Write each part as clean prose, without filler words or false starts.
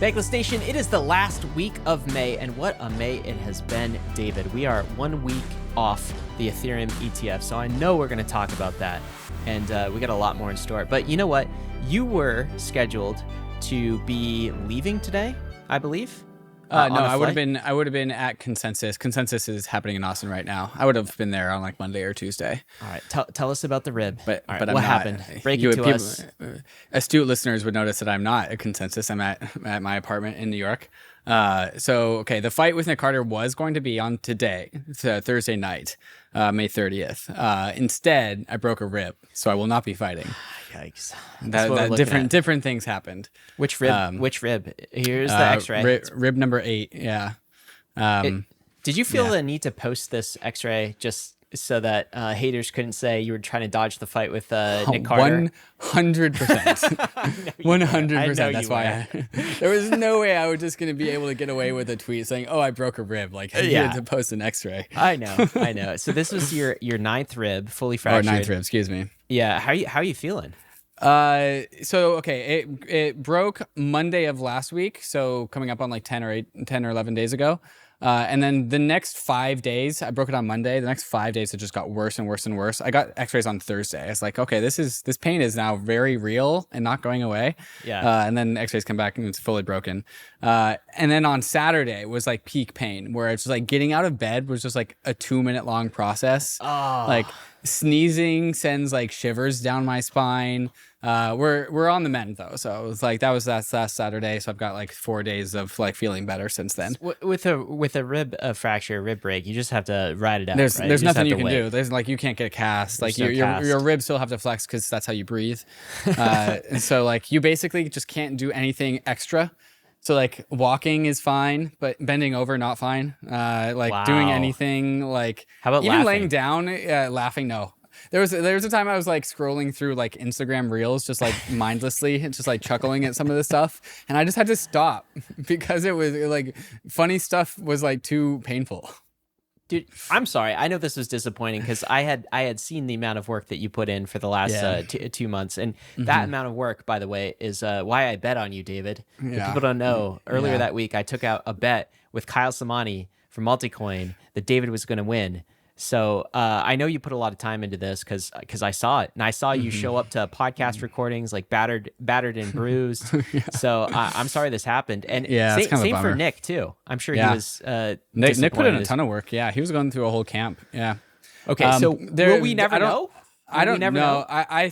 Bankless Nation, it is the last week of May, and what a May it has been, David. We are 1 week off the Ethereum ETF, so I know we're going to talk about that, and we got a lot more in store. But you know what? You were scheduled to be leaving today, I believe. No, I would have been at Consensus. Consensus is happening in Austin right now. I would have been there on like Monday or Tuesday. All right, tell us about the rib. But what happened? Break it to us. Astute listeners would notice that I'm not at Consensus. I'm at my apartment in New York. Okay, the fight with Nick Carter was going to be on today, Thursday night, May 30th. Instead, I broke a rib, so I will not be fighting. Yikes! Different things happened. Which rib? Which rib? Here's the X-ray. Rib number 8. Yeah. Did you feel the need to post this X-ray just so that haters couldn't say you were trying to dodge the fight with Nick Carter? 100%. 100%. That's why there was no way I was just going to be able to get away with a tweet saying, "Oh, I broke a rib." Like, I needed to post an X-ray. I know. So this was your 9th rib, fully fractured. Or 9th rib, excuse me. Yeah. How are you feeling? It broke Monday of last week, so coming up on like 10 or 11 days ago. And then the next 5 days, I broke it on Monday. The next 5 days, it just got worse and worse and worse. I got X-rays on Thursday. I was like, okay, this pain is now very real and not going away. Yeah. And then X-rays come back and it's fully broken. And then on Saturday was like peak pain, where it's just like getting out of bed was just like a 2-minute long process. Oh. Like sneezing sends like shivers down my spine. We're on the mend though, so it was like that last Saturday. So I've got like 4 days of like feeling better since then. With a rib fracture, rib break, you just have to ride it out. There's nothing you can do. There's like you can't get a cast. Like your ribs still have to flex because that's how you breathe. And so like you basically just can't do anything extra. So like walking is fine, but bending over not fine. Doing anything like how about even laughing? Laying down, laughing no. There was a time I was like scrolling through like Instagram reels, just like mindlessly and just like chuckling at some of the stuff, and I just had to stop because it was like funny stuff was like too painful. Dude, I'm sorry. I know this was disappointing because I had seen the amount of work that you put in for the last 2 months, and that amount of work, by the way, is why I bet on you, David. Yeah. If people don't know, earlier that week I took out a bet with Kyle Samani from Multicoin that David was going to win. So I know you put a lot of time into this because I saw it, and I saw you show up to podcast recordings like battered and bruised. So I'm sorry this happened, and same for Nick too. I'm sure he was. Nick put in a ton of work. Yeah, he was going through a whole camp. Yeah. Okay, so will we never know? I don't know.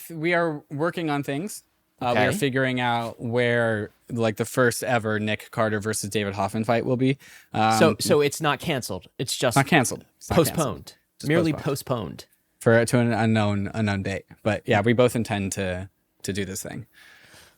We are working on things. Okay. We are figuring out where like the first ever Nick Carter versus David Hoffman fight will be. So it's not canceled. It's just not canceled. It's postponed. Merely postponed to an unknown date. But yeah, we both intend to do this thing.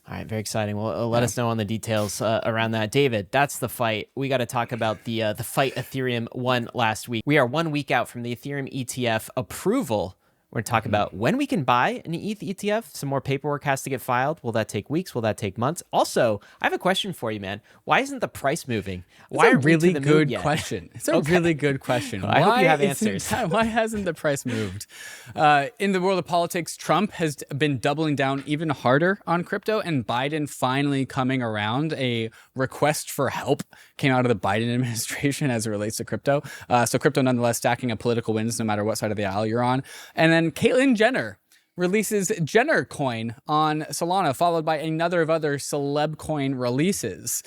All right, very exciting. Well, let us know on the details around that. David, that's the fight. We got to talk about the fight Ethereum won last week. We are 1 week out from the Ethereum ETF approval. We're going to talk about when we can buy an ETH ETF. Some more paperwork has to get filed. Will that take weeks? Will that take months? Also, I have a question for you, man. Why isn't the price moving? Why a really good question. It's a really good question. I hope you have answers. Why hasn't the price moved? In the world of politics, Trump has been doubling down even harder on crypto, and Biden finally coming around. A request for help came out of the Biden administration as it relates to crypto. So crypto nonetheless stacking up political wins no matter what side of the aisle you're on. And then Caitlyn Jenner releases Jenner coin on Solana, followed by another of other Celeb coin releases.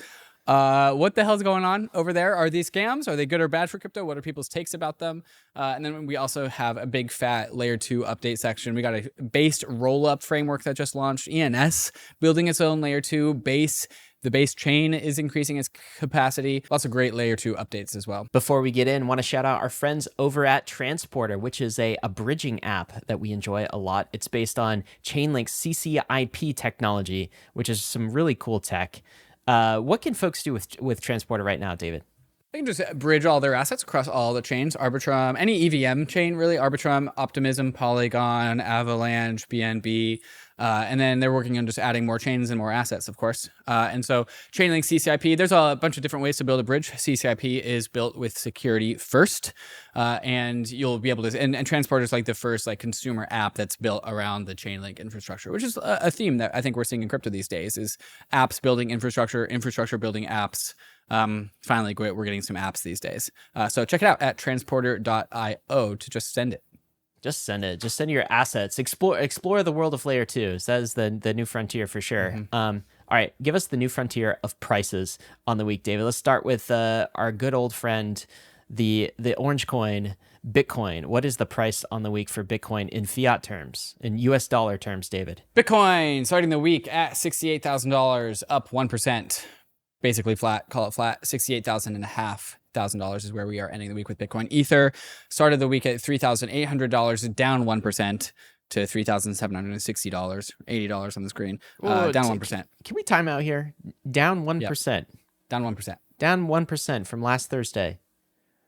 What the hell's going on over there? Are these scams? Are they good or bad for crypto? What are people's takes about them? And then we also have a big fat layer 2 update section. We got a based rollup framework that just launched. ENS building its own layer 2 base. The base chain is increasing its capacity. Lots of great layer 2 updates as well. Before we get in, want to shout out our friends over at Transporter, which is a bridging app that we enjoy a lot. It's based on CHAINLINK's CCIP technology, which is some really cool tech. What can folks do with Transporter right now, David? They can just bridge all their assets across all the chains, Arbitrum, any EVM chain, really, Arbitrum, Optimism, Polygon, Avalanche, BNB. And then they're working on just adding more chains and more assets, of course. And so CHAINLINK, CCIP, there's a bunch of different ways to build a bridge. CCIP is built with security first, and you'll be able to, and Transporter is like the first like consumer app that's built around the CHAINLINK infrastructure, which is a theme that I think we're seeing in crypto these days, is apps building infrastructure, infrastructure building apps. Finally, we're getting some apps these days. So check it out at transporter.io to just send it. Just send it. Just send your assets. Explore the world of layer 2s. That is the new frontier for sure. All right, give us the new frontier of prices on the week, David. Let's start with our good old friend, the orange coin, Bitcoin. What is the price on the week for Bitcoin in fiat terms, in US dollar terms, David? Bitcoin starting the week at $68,000, up 1%. Basically flat, call it flat. $68,500 is where we are ending the week with Bitcoin. Ether started the week at $3,800, down 1% to $3,760, $80 on the screen, down 1%. Can we time out here? Down 1%. Yep. Down 1%. Down 1% from last Thursday.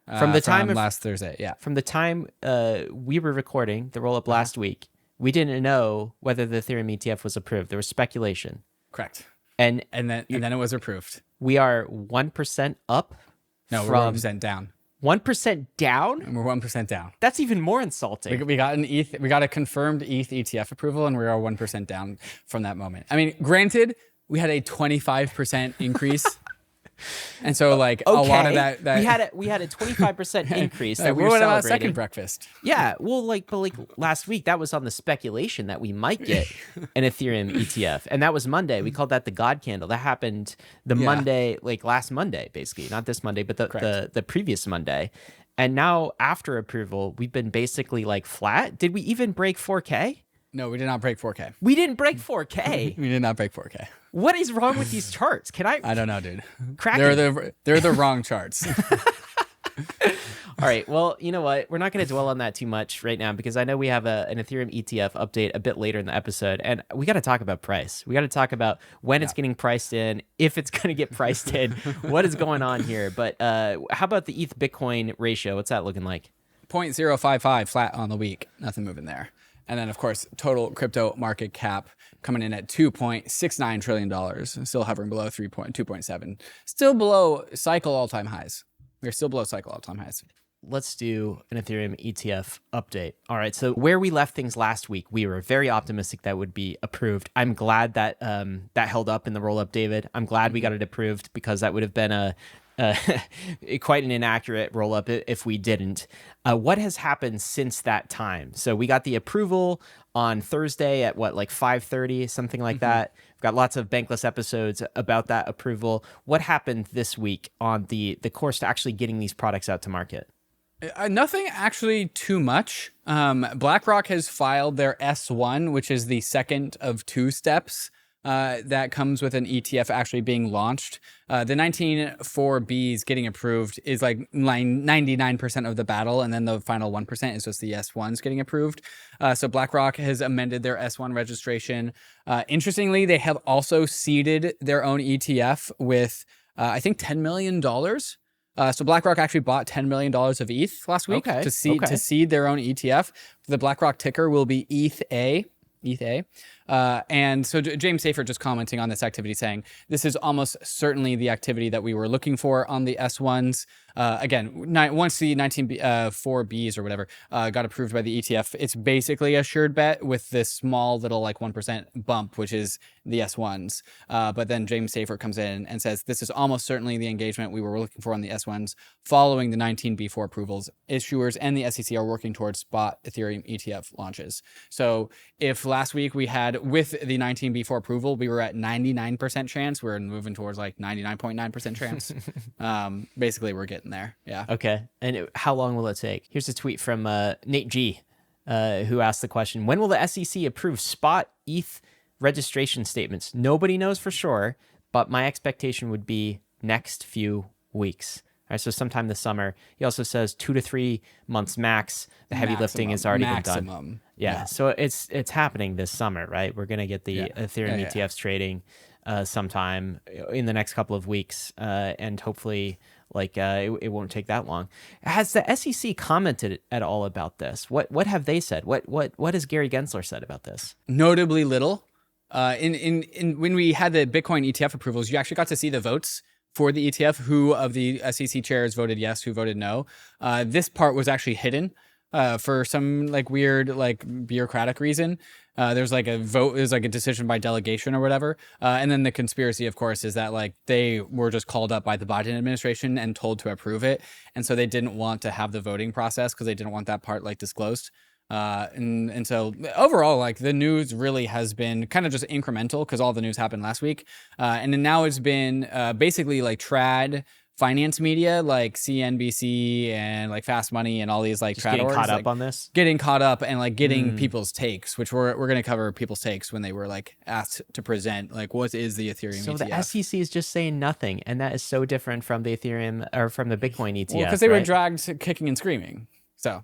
From last Thursday, yeah. From the time we were recording the roll-up last week, we didn't know whether the Ethereum ETF was approved. There was speculation. Correct. And then it was approved. We are 1% up. No, we're 1% down. 1% down? And we're 1% down. That's even more insulting. We got a confirmed ETH ETF approval, and we are 1% down from that moment. I mean, granted, we had a 25% increase. And so, like, a lot of that we had a 25% increase that we were what celebrating. About second breakfast? Yeah, well, but last week that was on the speculation that we might get an Ethereum ETF, and that was Monday. We called that the God Candle. That happened Monday, like last Monday, basically, not this Monday, but the previous Monday. And now after approval, we've been basically like flat. Did we even break 4K? No, we did not break 4K. We didn't break 4K. We did not break 4K. What is wrong with these charts? I don't know, dude. KRAKEN. They're the wrong charts. All right. Well, you know what? We're not going to dwell on that too much right now because I know we have an Ethereum ETF update a bit later in the episode, and we got to talk about price. We got to talk about when it's getting priced in, if it's going to get priced in, what is going on here. But how about the ETH Bitcoin ratio? What's that looking like? 0.055 flat on the week. Nothing moving there. And then, of course, total crypto market cap coming in at $2.69 trillion, still hovering below 2.7, still below cycle all-time highs. We're still below cycle all-time highs. Let's do an Ethereum ETF update. All right, so where we left things last week, we were very optimistic that would be approved. I'm glad that that held up in the roll-up, David. I'm glad we got it approved because that would have been quite an inaccurate roll-up if we didn't. What has happened since that time? So we got the approval on Thursday at like 5:30, something like that. We've got lots of Bankless episodes about that approval. What happened this week on the course to actually getting these products out to market? Nothing actually too much. BlackRock has filed their S1, which is the second of two steps that comes with an ETF actually being launched. The 19.4Bs getting approved is like 99% of the battle, and then the final 1% is just the S1s getting approved. So BlackRock has amended their S1 registration. Interestingly, they have also seeded their own ETF with, I think, $10 million. So BlackRock actually bought $10 million of ETH last week to seed their own ETF. The BlackRock ticker will be ETH-A. And so James Safer just commenting on this activity saying, this is almost certainly the activity that we were looking for on the S1s. Again, once the 19.4Bs or whatever got approved by the ETF, it's basically a assured bet with this small little like 1% bump, which is the S1s. But then James Safer comes in and says, this is almost certainly the engagement we were looking for on the S1s following the 19B4 approvals. Issuers and the SEC are working towards spot Ethereum ETF launches. So if last week we had, with the 19B4 approval, we were at 99% chance, we're moving towards like 99.9% chance. Basically, we're getting there. Yeah. Okay. And how long will it take? Here's a tweet from Nate G, who asked the question, when will the SEC approve spot ETH registration statements? Nobody knows for sure, but my expectation would be next few weeks. All right, so sometime this summer. He also says 2 to 3 months max. The heavy lifting has already been done. Yeah, so it's happening this summer, right? We're going to get the Ethereum ETFs trading sometime in the next couple of weeks, and hopefully Like it won't take that long. Has the SEC commented at all about this? What have they said? What has Gary Gensler said about this? Notably little. In when we had the Bitcoin ETF approvals, you actually got to see the votes for the ETF. Who of the SEC chairs voted yes, who voted no. This part was actually hidden for some like weird like bureaucratic reason. There's like a vote, there's like a decision by delegation or whatever. And then the conspiracy, of course, is that like they were just called up by the Biden administration and told to approve it. And so they didn't want to have the voting process because they didn't want that part like disclosed. And so overall, like the news really has been kind of just incremental because all the news happened last week. And then now it's been basically like trad finance media like CNBC and like Fast Money and all these like just getting orgs, caught up like, on this, getting caught up and like getting people's takes, which we're going to cover people's takes when they were like asked to present like what is the Ethereum so ETF. the SEC is just saying nothing, and that is so different from the Ethereum or from the Bitcoin ETF. Well, because they were dragged kicking and screaming. So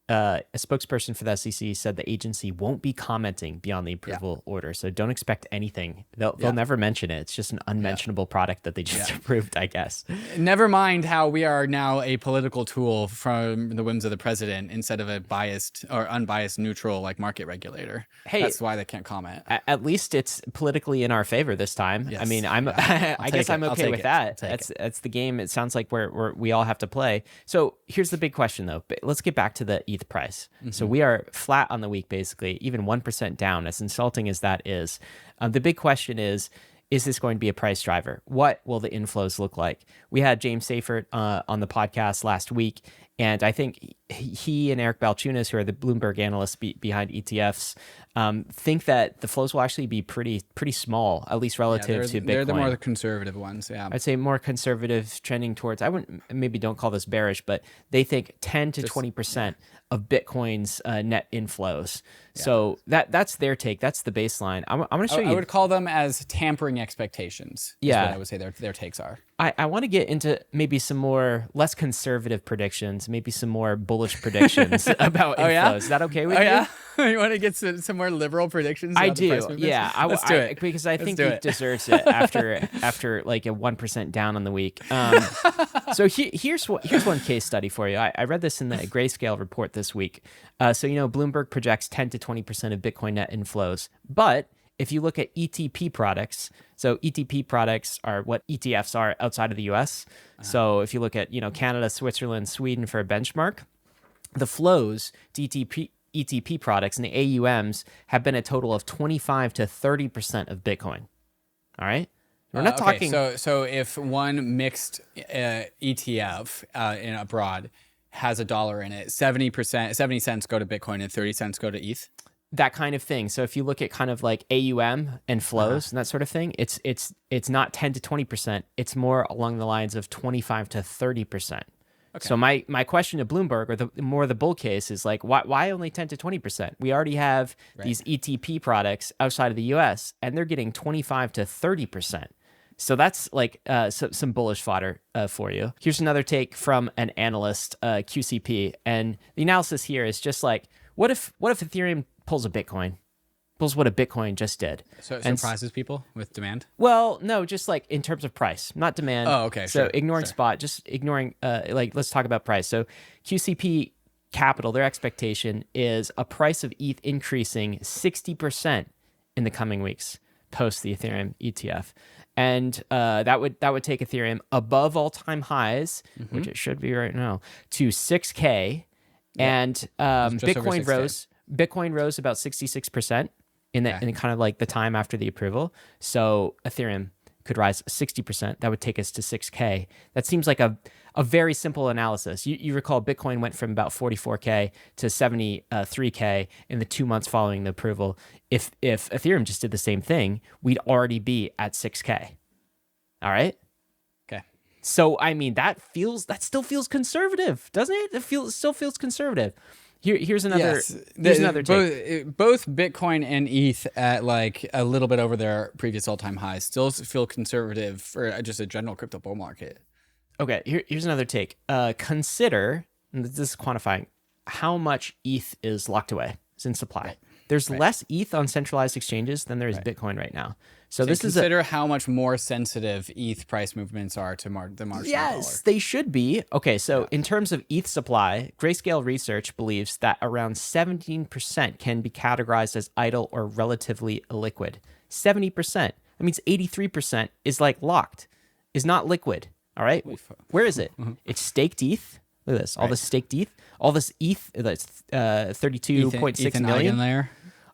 a spokesperson for the SEC said the agency won't be commenting beyond the approval order. So don't expect anything. They'll never mention it. It's just an unmentionable product that they just approved, I guess. Never mind how we are now a political tool from the whims of the president instead of a biased or unbiased neutral like market regulator. Hey, that's why they can't comment. At least it's politically in our favor this time. Yes. I mean, I guess I'm okay with that. That's the game. It sounds like we all have to play. So here's the big question though. Let's get back to the ETH price. So we are flat on the week, basically, even 1% down, as insulting as that is. The big question is this going to be a price driver? What will the inflows look like? We had James Seyfert on the podcast last week, and I think he and Eric Balchunas, who are the Bloomberg analysts behind ETFs, think that the flows will actually be pretty small, at least relative to Bitcoin. They're the more conservative ones, yeah. I'd say more conservative, trending towards, I wouldn't, maybe don't call this bearish, but they think 10 to 20% of Bitcoin's net inflows. Yeah. So that's their take. That's the baseline. I'm going to show you. I would call them as tampering expectations. Yeah. Is what I would say their takes are. I want to get into maybe some more less conservative predictions, maybe some more bullish predictions about inflows. Yeah? Is that okay with you? Yeah. You want to get some more more liberal predictions? I do. Yeah. Let's do it. Because I think he deserves it after like a 1% down on the week. So here's one case study for you. I read this in the Grayscale report this week. So, Bloomberg projects 10 to 20% of Bitcoin net inflows. But if you look at ETP products, so ETP products are what ETFs are outside of the US. So if you look at, Canada, Switzerland, Sweden for a benchmark, the flows to ETP products and the AUMs have been a total of 25 to 30% of Bitcoin. All right? We're not talking. So if one mixed ETF in abroad has $1 in it, 70 cents go to Bitcoin and 30 cents go to ETH. That kind of thing. So if you look at kind of like AUM and flows and that sort of thing, it's not 10 to 20%. It's more along the lines of 25 to 30%. Okay. So my question to Bloomberg, or the bull case, is like, why only 10 to 20%? We already have these ETP products outside of the US, and they're getting 25 to 30%. So that's like some bullish fodder for you. Here's another take from an analyst, QCP, and the analysis here is just like, what if Ethereum pulls what a Bitcoin just did? So it surprises people with demand? Well, no, just like in terms of price, not demand. Oh, okay. So ignoring spot, just ignoring, let's talk about price. So QCP Capital, their expectation is a price of ETH increasing 60% in the coming weeks post the Ethereum ETF. And that would take Ethereum above all-time highs, which it should be right now, to 6K. And Bitcoin rose about 66% in kind of like the time after the approval. So Ethereum could rise 60%. That would take us to 6K. That seems like a very simple analysis. You recall Bitcoin went from about 44K to 73K in the 2 months following the approval. If Ethereum just did the same thing, we'd already be at 6K. All right? Okay. So, I mean, that still feels conservative, doesn't it? It still feels conservative. Here's another take. Both Bitcoin and ETH at like a little bit over their previous all-time highs still feel conservative for just a general crypto bull market. Okay, here's another take. Consider, and this is quantifying, how much ETH is locked away. It's in supply. There's less ETH on centralized exchanges than there is Bitcoin right now. So this is consider how much more sensitive ETH price movements are to the marginal dollar. They should be. Okay, so in terms of ETH supply, Grayscale Research believes that around 17% can be categorized as idle or relatively illiquid. 70%. That means 83% is like locked, is not liquid. All right, where is it? It's staked ETH. Look at this. All this staked ETH. All this ETH, that's 32.6 million. Layer.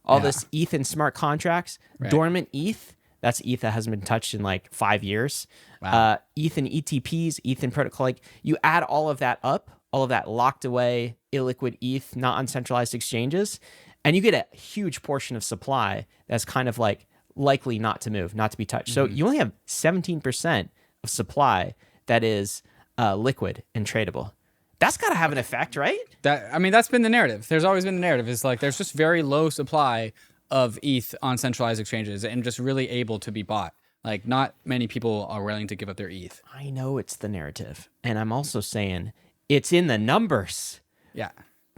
All this ETH in smart contracts. Dormant ETH. That's ETH that hasn't been touched in like 5 years. Wow. ETH and ETPs, ETH and protocol. Like you add all of that up, all of that locked away, illiquid ETH, not on centralized exchanges, and you get a huge portion of supply that's kind of like likely not to move, not to be touched. So you only have 17% of supply that is liquid and tradable. That's got to have an effect, right? That's been the narrative. There's always been the narrative. It's like there's just very low supply of ETH on centralized exchanges and just really able to be bought. Like not many people are willing to give up their ETH. I know it's the narrative. And I'm also saying it's in the numbers. Yeah.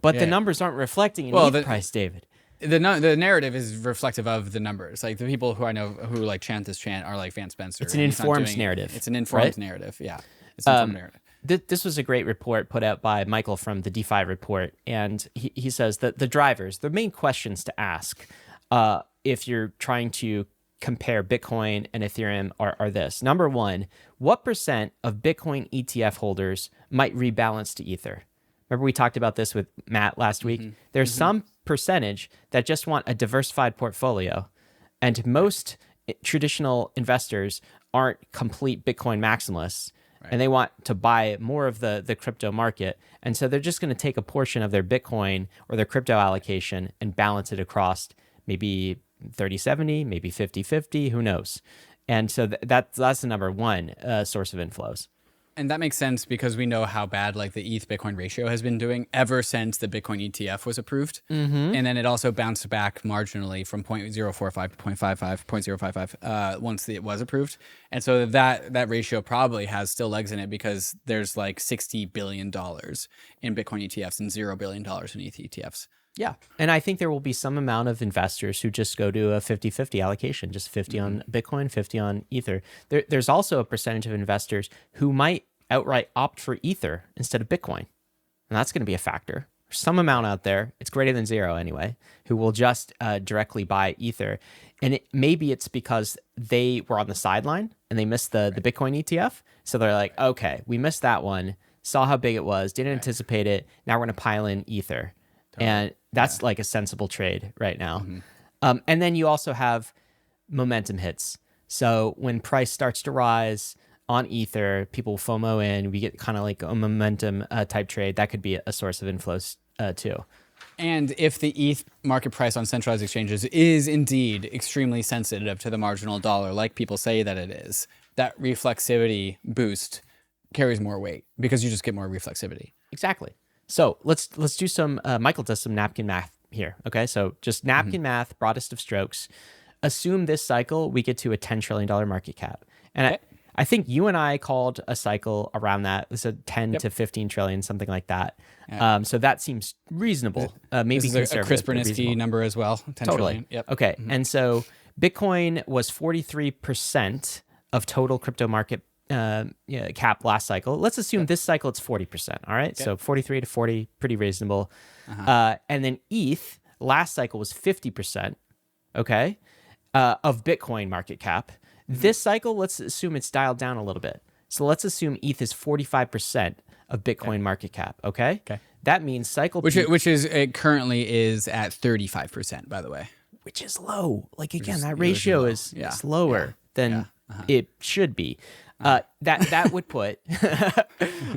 But the numbers aren't reflecting in ETH price, David. The narrative is reflective of the numbers. Like the people who I know who like chant this chant are like Van Spencer. It's an informed narrative. It's an informed narrative. Yeah. It's an informed narrative. This was a great report put out by Michael from the DeFi report. And he says that the drivers, the main questions to ask if you're trying to compare Bitcoin and Ethereum are this. Number one, what % of Bitcoin ETF holders might rebalance to Ether? Remember we talked about this with Matt last week? There's some percentage that just want a diversified portfolio. And most traditional investors aren't complete Bitcoin maximalists. And they want to buy more of the crypto market. And so they're just going to take a portion of their Bitcoin or their crypto allocation and balance it across maybe 30-70, maybe 50-50, who knows? And so that's the number one source of inflows. And that makes sense because we know how bad like the ETH Bitcoin ratio has been doing ever since the Bitcoin ETF was approved. And then it also bounced back marginally from 0.045 to 0.55 once it was approved. And so that ratio probably has still legs in it because there's like $60 billion in Bitcoin ETFs and $0 billion in ETH ETFs. Yeah. And I think there will be some amount of investors who just go to a 50-50 allocation, just 50 on Bitcoin, 50 on Ether. There's also a percentage of investors who might outright opt for Ether instead of Bitcoin. And that's going to be a factor. There's some amount out there, it's greater than zero anyway, who will just directly buy Ether. And maybe it's because they were on the sideline and they missed the Bitcoin ETF. So they're like, okay, we missed that one, saw how big it was, didn't anticipate it. Now we're going to pile in Ether. And that's like a sensible trade right now. And then you also have momentum hits. So when price starts to rise on Ether, people FOMO in, we get kind of like a momentum type trade. That could be a source of inflows too. And if the ETH market price on centralized exchanges is indeed extremely sensitive to the marginal dollar, like people say that it is, that reflexivity boost carries more weight because you just get more reflexivity. Exactly. So let's do some, Michael does some napkin math here. Okay. So just napkin math, broadest of strokes. Assume this cycle, we get to a $10 trillion market cap. And I think you and I called a cycle around that. It's a 10 to 15 trillion, something like that. So that seems reasonable. Maybe this is a Chris Bernitzky number as well. 10 trillion. Yep. Okay. And so Bitcoin was 43% of total crypto market cap last cycle. Let's assume this cycle it's 40%. All right. So 43 to 40, pretty reasonable. And then ETH last cycle was 50%. Okay. Of Bitcoin market cap. This cycle, let's assume it's dialed down a little bit. So let's assume ETH is 45% of Bitcoin market cap. Okay. That means cycle which is it currently is at 35%, by the way. Which is low. Like again, that ratio is lower than it should be. That would put,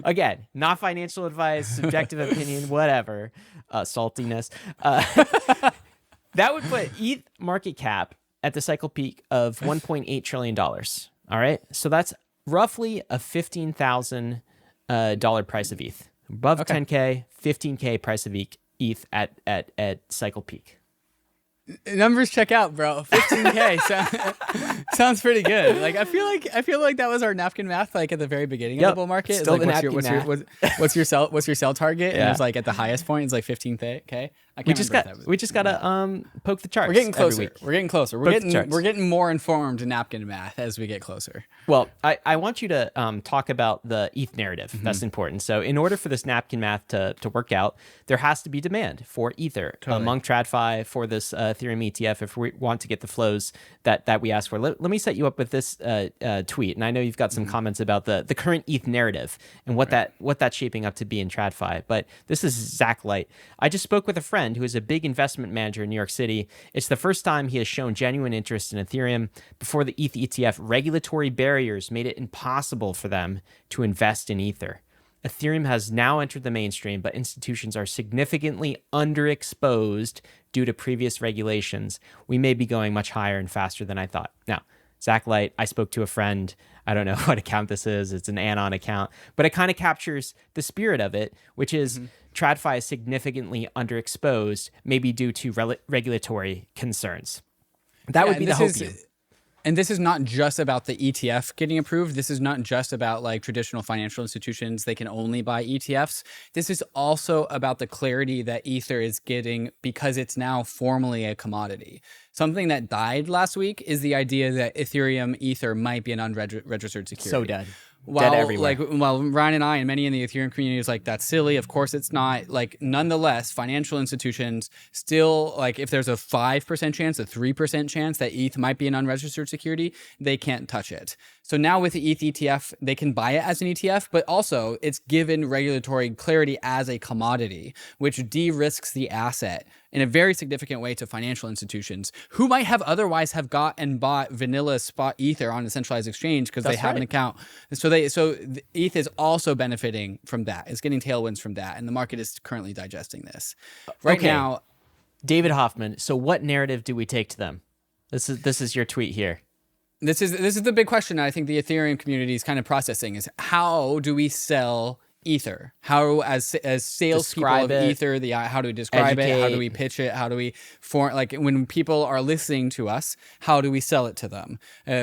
again, not financial advice, subjective opinion, whatever, saltiness. That would put ETH market cap at the cycle peak of $1.8 trillion. All right. So that's roughly a $15,000 price of ETH. Above 10K, 15K price of ETH at cycle peak. Numbers check out, bro. 15K sounds pretty good. Like I feel like that was our napkin math, like at the very beginning of the bull market. Still like, the napkin math. What's your sell target? And it's like at the highest point, it's like 15K. I We can't just remember if got that we just gotta poke the charts. We're getting every closer. week. We're getting closer. Poke the charts. We're getting more informed napkin math as we get closer. Well, I want you to talk about the ETH narrative. That's important. So in order for this napkin math to work out, there has to be demand for Ether among TradFi for this Ethereum ETF if we want to get the flows that we ask for. Let me set you up with this tweet. And I know you've got some comments about the current ETH narrative and what that's shaping up to be in TradFi. But this is Zach Light. I just spoke with a friend who is a big investment manager in New York City. It's the first time he has shown genuine interest in Ethereum. Before the ETH ETF, regulatory barriers made it impossible for them to invest in Ether. Ethereum has now entered the mainstream, but institutions are significantly underexposed due to previous regulations. We may be going much higher and faster than I thought. Now, Zach Light, I spoke to a friend. I don't know what account this is. It's an Anon account, but it kind of captures the spirit of it, which is TradFi is significantly underexposed, maybe due to regulatory concerns. That would be the hope. And this is not just about the ETF getting approved. This is not just about like traditional financial institutions. They can only buy ETFs. This is also about the clarity that Ether is getting because it's now formally a commodity. Something that died last week is the idea that Ethereum Ether might be an unregistered security. So dead. While, dead everywhere. While Ryan and I and many in the Ethereum community is like, that's silly. Of course it's not. Like, nonetheless, financial institutions still, like, if there's a 5% chance, a 3% chance that ETH might be an unregistered security, they can't touch it. So now with the ETH ETF, they can buy it as an ETF, but also it's given regulatory clarity as a commodity, which de-risks the asset in a very significant way to financial institutions who might have otherwise have got and bought vanilla spot Ether on a centralized exchange because they have an account. So the ETH is also benefiting from that. It's getting tailwinds from that, and the market is currently digesting this. Right now, David Hoffman. So what narrative do we take to them? This is your tweet here. This is the big question I think the Ethereum community is kind of processing is how do we sell Ether? How, as salespeople of Ether, how do we describe it? How do we pitch it? How do we when people are listening to us, how do we sell it to them?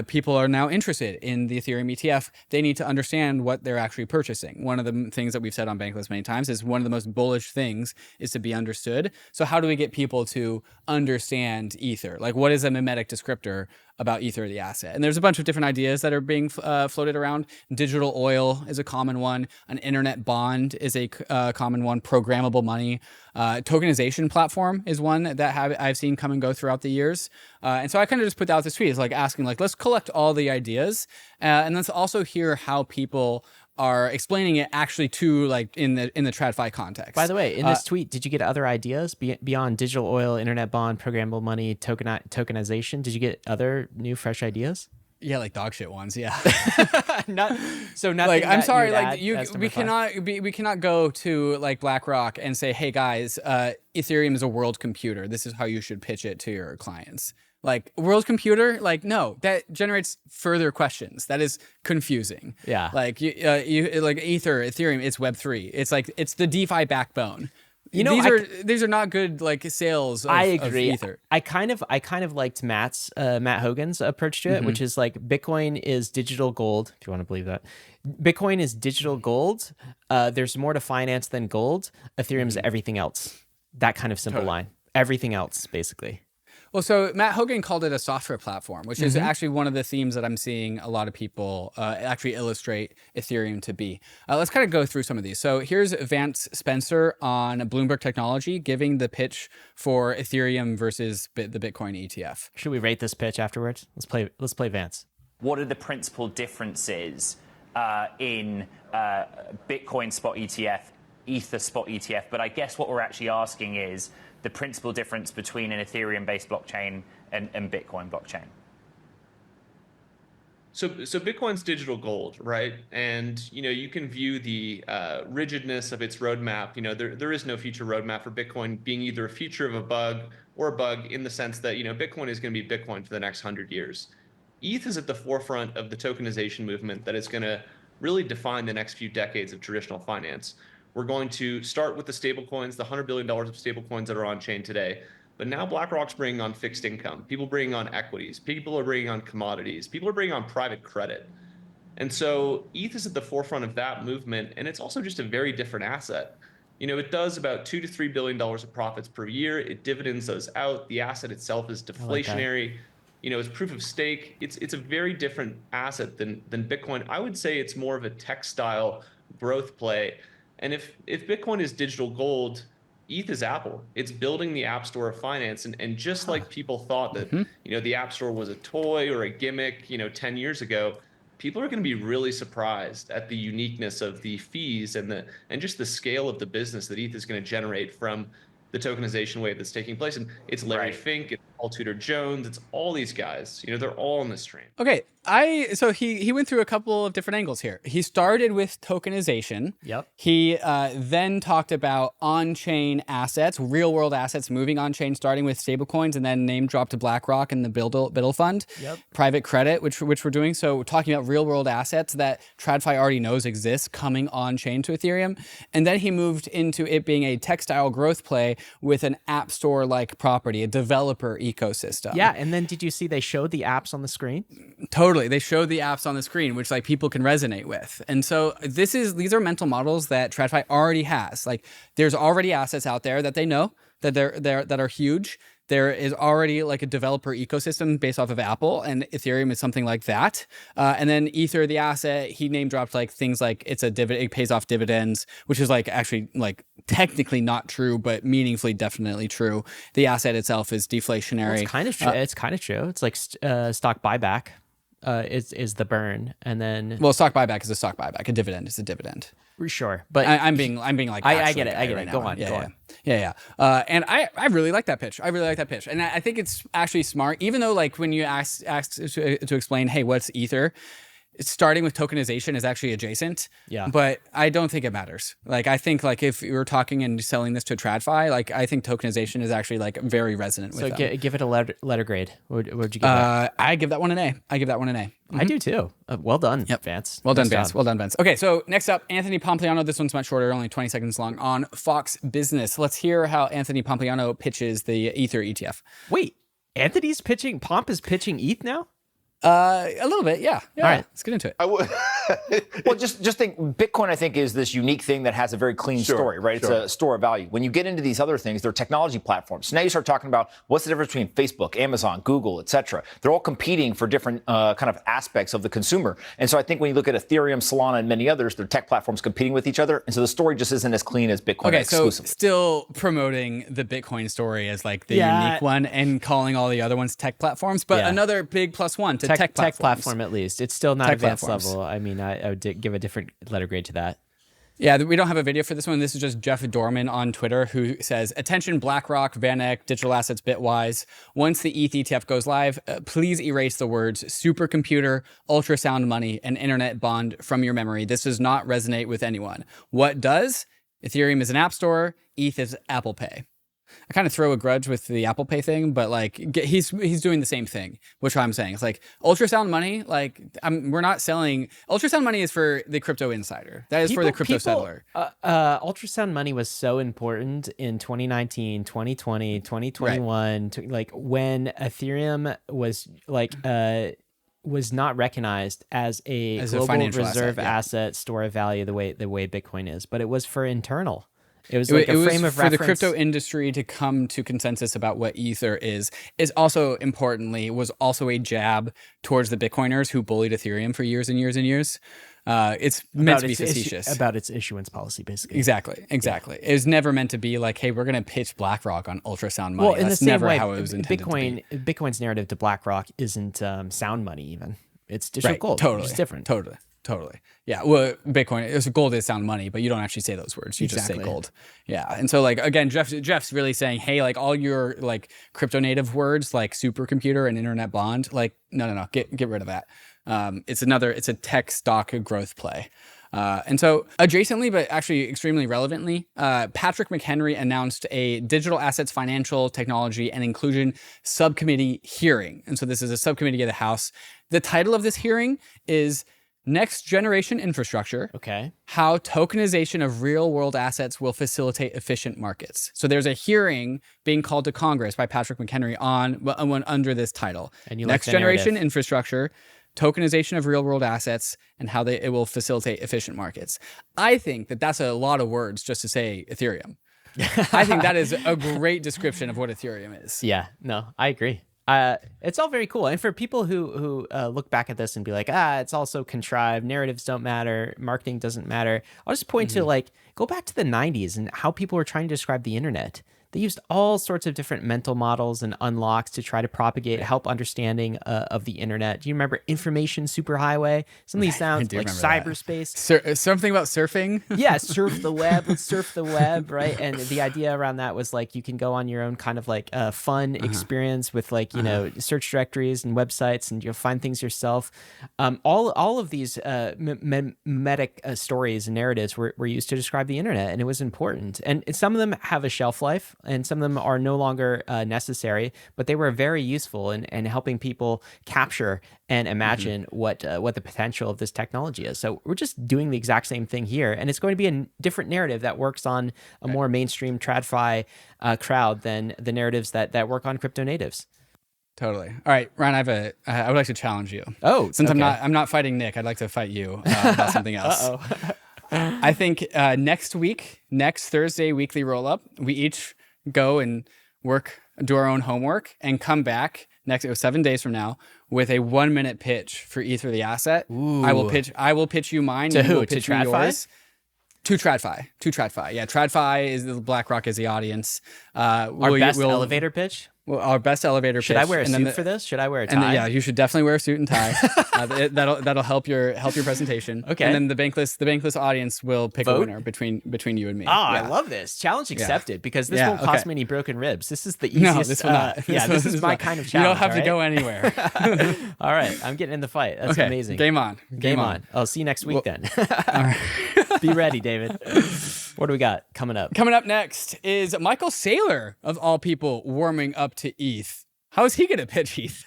People are now interested in the Ethereum ETF. They need to understand what they're actually purchasing. One of the things that we've said on Bankless many times is one of the most bullish things is to be understood. So how do we get people to understand Ether? Like, what is a mimetic descriptor about Ether, the asset? And there's a bunch of different ideas that are being floated around. Digital oil is a common one. An internet bond is a common one. Programmable money. Tokenization platform is one that I've seen come and go throughout the years. And so I kind of just put out this tweet. It's like asking, like, let's collect all the ideas. And let's also hear how people are explaining it actually to, like, in the TradFi context. By the way, in this tweet, did you get other ideas beyond digital oil, internet bond, programmable money, tokenization? Did you get other new, fresh ideas? Yeah, like dog shit ones. Yeah. Nothing. Like, I'm sorry. Like, we cannot go to like BlackRock and say, hey guys, Ethereum is a world computer. This is how you should pitch it to your clients. Like, world computer, like, no, that generates further questions. That is confusing. Yeah. Like you like Ether, Ethereum, it's Web3. It's like, it's the DeFi backbone. You know, these are not good like sales. I agree. Of Ether. I kind of liked Matt Hogan's approach to it, which is like Bitcoin is digital gold. If you want to believe that, Bitcoin is digital gold. There's more to finance than gold. Ethereum is everything else. That kind of simple line. Everything else, basically. Well, so Matt Hogan called it a software platform, which is actually one of the themes that I'm seeing a lot of people actually illustrate Ethereum to be. Let's kind of go through some of these. So here's Vance Spencer on Bloomberg Technology giving the pitch for Ethereum versus the Bitcoin ETF. Should we rate this pitch afterwards? Let's play Vance. What are the principal differences in Bitcoin spot ETF, Ether spot ETF? But I guess what we're actually asking is the principal difference between an Ethereum-based blockchain and Bitcoin blockchain. So Bitcoin's digital gold, right? And you can view the rigidness of its roadmap. There is no future roadmap for Bitcoin being either a feature of a bug or a bug in the sense that Bitcoin is going to be Bitcoin for the next 100 years. ETH is at the forefront of the tokenization movement that is going to really define the next few decades of traditional finance. We're going to start with the stablecoins, the $100 billion of stablecoins that are on chain today. But now BlackRock's bringing on fixed income. People bringing on equities. People are bringing on commodities. People are bringing on private credit. And so ETH is at the forefront of that movement. And it's also just a very different asset. it does about $2 to $3 billion of profits per year. It dividends those out. The asset itself is deflationary. It's proof of stake. It's a very different asset than Bitcoin. I would say it's more of a textile growth play. And if Bitcoin is digital gold, ETH is Apple. It's building the App Store of finance. And just like people thought that, the App Store was a toy or a gimmick, 10 years ago, people are going to be really surprised at the uniqueness of the fees and just the scale of the business that ETH is going to generate from the tokenization wave that's taking place. And it's Larry Fink, it's Paul Tudor Jones, it's all these guys. They're all in this train. Okay, so he went through a couple of different angles here. He started with tokenization. Yep. He then talked about on-chain assets, real-world assets moving on-chain, starting with stablecoins, and then name dropped to BlackRock and the Biddle Fund. Yep. Private credit, which we're doing. So we're talking about real-world assets that TradFi already knows exist coming on-chain to Ethereum. And then he moved into it being a textile growth play with an app store-like property, a developer ecosystem. Yeah, and then did you see they showed the apps on the screen? Totally. They showed the apps on the screen, which people can resonate with. And so these are mental models that TradFi already has. There's already assets out there that they know that that are huge. There is already a developer ecosystem based off of Apple, and Ethereum is something like that. And then Ether, the asset, he name dropped things like it pays off dividends, which is actually technically not true, but meaningfully definitely true. The asset itself is deflationary. Well, it's kind of true. It's kind of true. It's like stock buyback is the burn, and then stock buyback is a stock buyback. A dividend is a dividend. Sure, but I'm being I get it. I get it. Go on. Yeah. And I really like that pitch. And I think it's actually smart, even though when you ask to explain, hey, what's Ether? Starting with tokenization is actually adjacent. Yeah. But I don't think it matters. I think if you were talking and selling this to TradFi, I think tokenization is actually very resonant with them. So give it a letter grade. What'd you give that? I give that one an A. I do too. Well done, Vance. Well done, Vance. Okay, so next up, Anthony Pompliano. This one's much shorter, only 20 seconds long, on Fox Business. Let's hear how Anthony Pompliano pitches the Ether ETF. Wait, Anthony's pitching, Pomp is pitching ETH now? A little bit, yeah. All right, let's get into it. Well, just think, Bitcoin, I think, is this unique thing that has a very clean story, right? It's a store of value. When you get into these other things, they're technology platforms. So now you start talking about what's the difference between Facebook, Amazon, Google, et cetera. They're all competing for different kind of aspects of the consumer. And so I think when you look at Ethereum, Solana, and many others, they're tech platforms competing with each other. And so the story just isn't as clean as Bitcoin. Okay, exclusively. So still promoting the Bitcoin story as the unique one and calling all the other ones tech platforms, but another big plus one to tech platform at least. It's still not advanced level. I mean, I would give a different letter grade to that. Yeah, we don't have a video for this one. This is just Jeff Dorman on Twitter who says, attention BlackRock, VanEck, digital assets, Bitwise. Once the ETH ETF goes live, please erase the words supercomputer, ultrasound money, and internet bond from your memory. This does not resonate with anyone. What does? Ethereum is an app store. ETH is Apple Pay. I kind of throw a grudge with the Apple Pay thing, but he's doing the same thing, which I'm saying. It's ultrasound money. We're not selling. Ultrasound money is for the crypto insider. That is for the crypto settler. Ultrasound money was so important in 2019, 2020, 2021. When Ethereum was not recognized as a global reserve asset, store of value the way Bitcoin is, but it was for internal. It was a frame of reference for the crypto industry to come to consensus about what Ether is also importantly was also a jab towards the Bitcoiners who bullied Ethereum for years and years and years. It's meant to be facetious about its issuance policy, basically. Exactly. Yeah. It was never meant to be hey, we're going to pitch BlackRock on ultrasound money. Well, in the same way, how it was intended to be. Bitcoin's narrative to BlackRock isn't sound money even. It's digital gold. Totally. It's different. Totally. Yeah. Well, Bitcoin, gold is sound money, but you don't actually say those words. You just say gold. Yeah. And so again, Jeff's really saying, hey, all your crypto native words supercomputer and internet bond, no, get rid of that. It's a tech stock growth play. And so adjacently, but actually extremely relevantly, Patrick McHenry announced a digital assets, financial technology, and inclusion subcommittee hearing. And so this is a subcommittee of the House. The title of this hearing is Next Generation Infrastructure. Okay. How tokenization of real world assets will facilitate efficient markets. So there's a hearing being called to Congress by Patrick McHenry on under this title. And Next Generation Infrastructure. tokenization of real-world assets, and how it will facilitate efficient markets. I think that that's a lot of words just to say Ethereum. I think that is a great description of what Ethereum is. Yeah, no, I agree. It's all very cool. And for people who look back at this and be like, it's all so contrived, narratives don't matter, marketing doesn't matter, I'll just point to like, go back to the 90s and how people were trying to describe the internet. They used all sorts of different mental models and unlocks to try to propagate, help understanding of the internet. Do you remember information superhighway? Some of these sounds like cyberspace. Something about surfing? Yeah, surf the web. Let's surf the web, right? And the idea around that was like you can go on your own kind of like fun experience with like, you know, search directories and websites, and you'll find things yourself. All of these memetic stories and narratives were used to describe the internet, and it was important. And some of them have a shelf life, and some of them are no longer necessary, but they were very useful in helping people capture and imagine what the potential of this technology is. So we're just doing the exact same thing here, and it's going to be a different narrative that works on a more mainstream TradFi crowd than the narratives that work on crypto natives. Totally. All right, Ryan, I would like to challenge you. Oh, since okay. I'm not fighting Nick, I'd like to fight you about something else. I think next Thursday weekly roll up, we each go and do our own homework and come back it was 7 days from now with a 1 minute pitch for ETH or the asset. Ooh. I will pitch you mine. To who? To TradFi? To TradFi. Yeah, TradFi is BlackRock is the audience. Our best elevator pitch? Well, our best elevator pitch. Should I wear a suit for this? Should I wear a tie? And yeah, you should definitely wear a suit and tie. That'll help your presentation. Okay. And then the Bankless audience will pick a winner between you and me. Oh, yeah. I love this. Challenge accepted, because this won't cost me any broken ribs. This is the easiest. No, this will not. This is my kind of challenge. You don't have to go anywhere. All right, I'm getting in the fight. That's amazing. Game on. Game on. I'll see you next week then. All right. Be ready, David. What do we got coming up? Coming up next is Michael Saylor, of all people, warming up to ETH. How is he going to pitch ETH?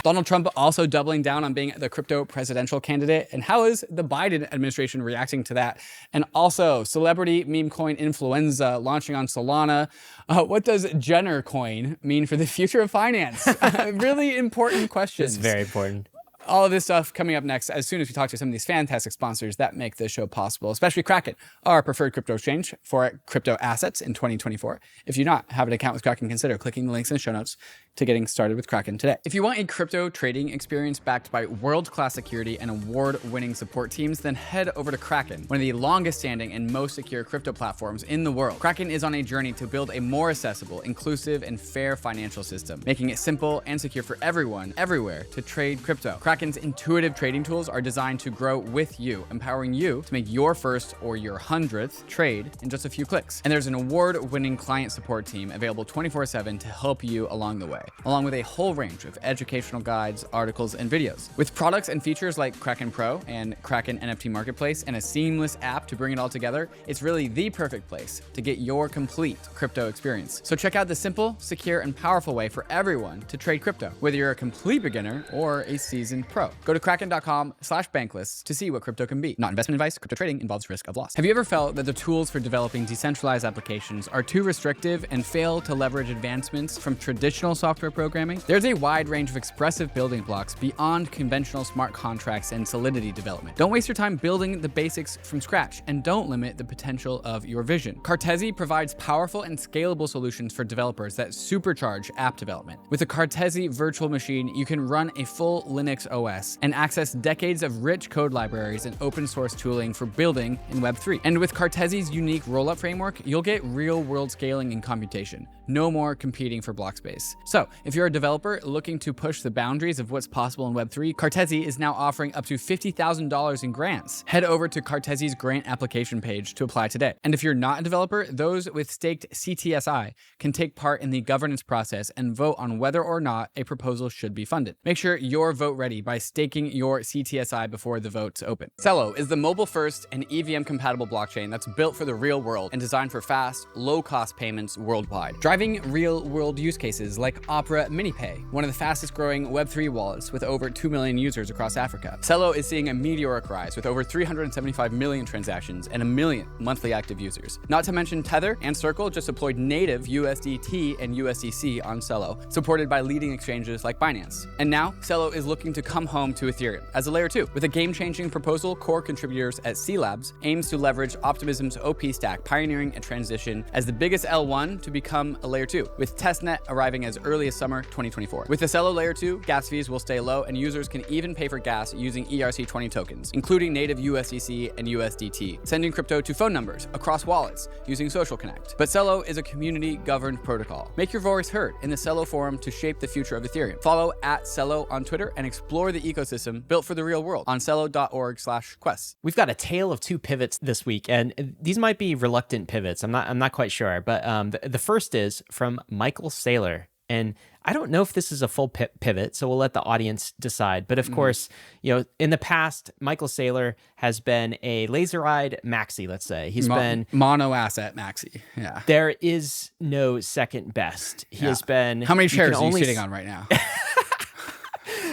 Donald Trump also doubling down on being the crypto presidential candidate. And how is the Biden administration reacting to that? And also, celebrity meme coin influenza launching on Solana. What does Jenner coin mean for the future of finance? Really important questions. It's very important. All of this stuff coming up next as soon as we talk to some of these fantastic sponsors that make this show possible, especially KRAKEN, our preferred crypto exchange for crypto assets in 2024. If you do not have an account with KRAKEN, consider clicking the links in the show notes to getting started with KRAKEN today. If you want a crypto trading experience backed by world-class security and award-winning support teams, then head over to KRAKEN, one of the longest-standing and most secure crypto platforms in the world. KRAKEN is on a journey to build a more accessible, inclusive, and fair financial system, making it simple and secure for everyone, everywhere, to trade crypto. KRAKEN's intuitive trading tools are designed to grow with you, empowering you to make your first or your 100th trade in just a few clicks. And there's an award-winning client support team available 24/7 to help you along the way, along with a whole range of educational guides, articles, and videos. With products and features like KRAKEN Pro and KRAKEN NFT Marketplace and a seamless app to bring it all together, it's really the perfect place to get your complete crypto experience. So check out the simple, secure, and powerful way for everyone to trade crypto, whether you're a complete beginner or a seasoned pro. Go to kraken.com/bankless to see what crypto can be. Not investment advice. Crypto trading involves risk of loss. Have you ever felt that the tools for developing decentralized applications are too restrictive and fail to leverage advancements from traditional software programming? There's a wide range of expressive building blocks beyond conventional smart contracts and Solidity development. Don't waste your time building the basics from scratch, and don't limit the potential of your vision. CARTESI provides powerful and scalable solutions for developers that supercharge app development. With the CARTESI virtual machine, you can run a full Linux OS and access decades of rich code libraries and open source tooling for building in Web3. And with CARTESI's unique rollup framework, you'll get real-world scaling and computation. No more competing for block space. So, if you're a developer looking to push the boundaries of what's possible in Web3, CARTESI is now offering up to $50,000 in grants. Head over to CARTESI's grant application page to apply today. And if you're not a developer, those with staked CTSI can take part in the governance process and vote on whether or not a proposal should be funded. Make sure you're vote ready by staking your CTSI before the votes open. CELO is the mobile-first and EVM-compatible blockchain that's built for the real world and designed for fast, low-cost payments worldwide. Driving real-world use cases like Opera MiniPay, one of the fastest growing Web3 wallets with over 2 million users across Africa. CELO is seeing a meteoric rise with over 375 million transactions and 1 million monthly active users. Not to mention Tether and Circle just deployed native USDT and USDC on CELO, supported by leading exchanges like Binance. And now, CELO is looking to come home to Ethereum as a layer 2. With a game-changing proposal, core contributors at C Labs aims to leverage Optimism's OP stack, pioneering a transition as the biggest L1 to become a layer 2, with testnet arriving as early as summer 2024. With the CELO layer 2, gas fees will stay low and users can even pay for gas using ERC20 tokens, including native USDC and USDT, sending crypto to phone numbers across wallets using Social Connect. But CELO is a community-governed protocol. Make your voice heard in the CELO forum to shape the future of Ethereum. Follow @CELO on Twitter and explore the ecosystem built for the real world on celo.org/quests. We've got a tale of two pivots this week, and these might be reluctant pivots. I'm not quite sure, but the first is from Michael Saylor, and I don't know if this is a full pivot, so we'll let the audience decide. But of course, in the past, Michael Saylor has been a laser-eyed maxi. Let's say he's been mono asset maxi. Yeah, there is no second best. He has been. How many chairs are you sitting on right now?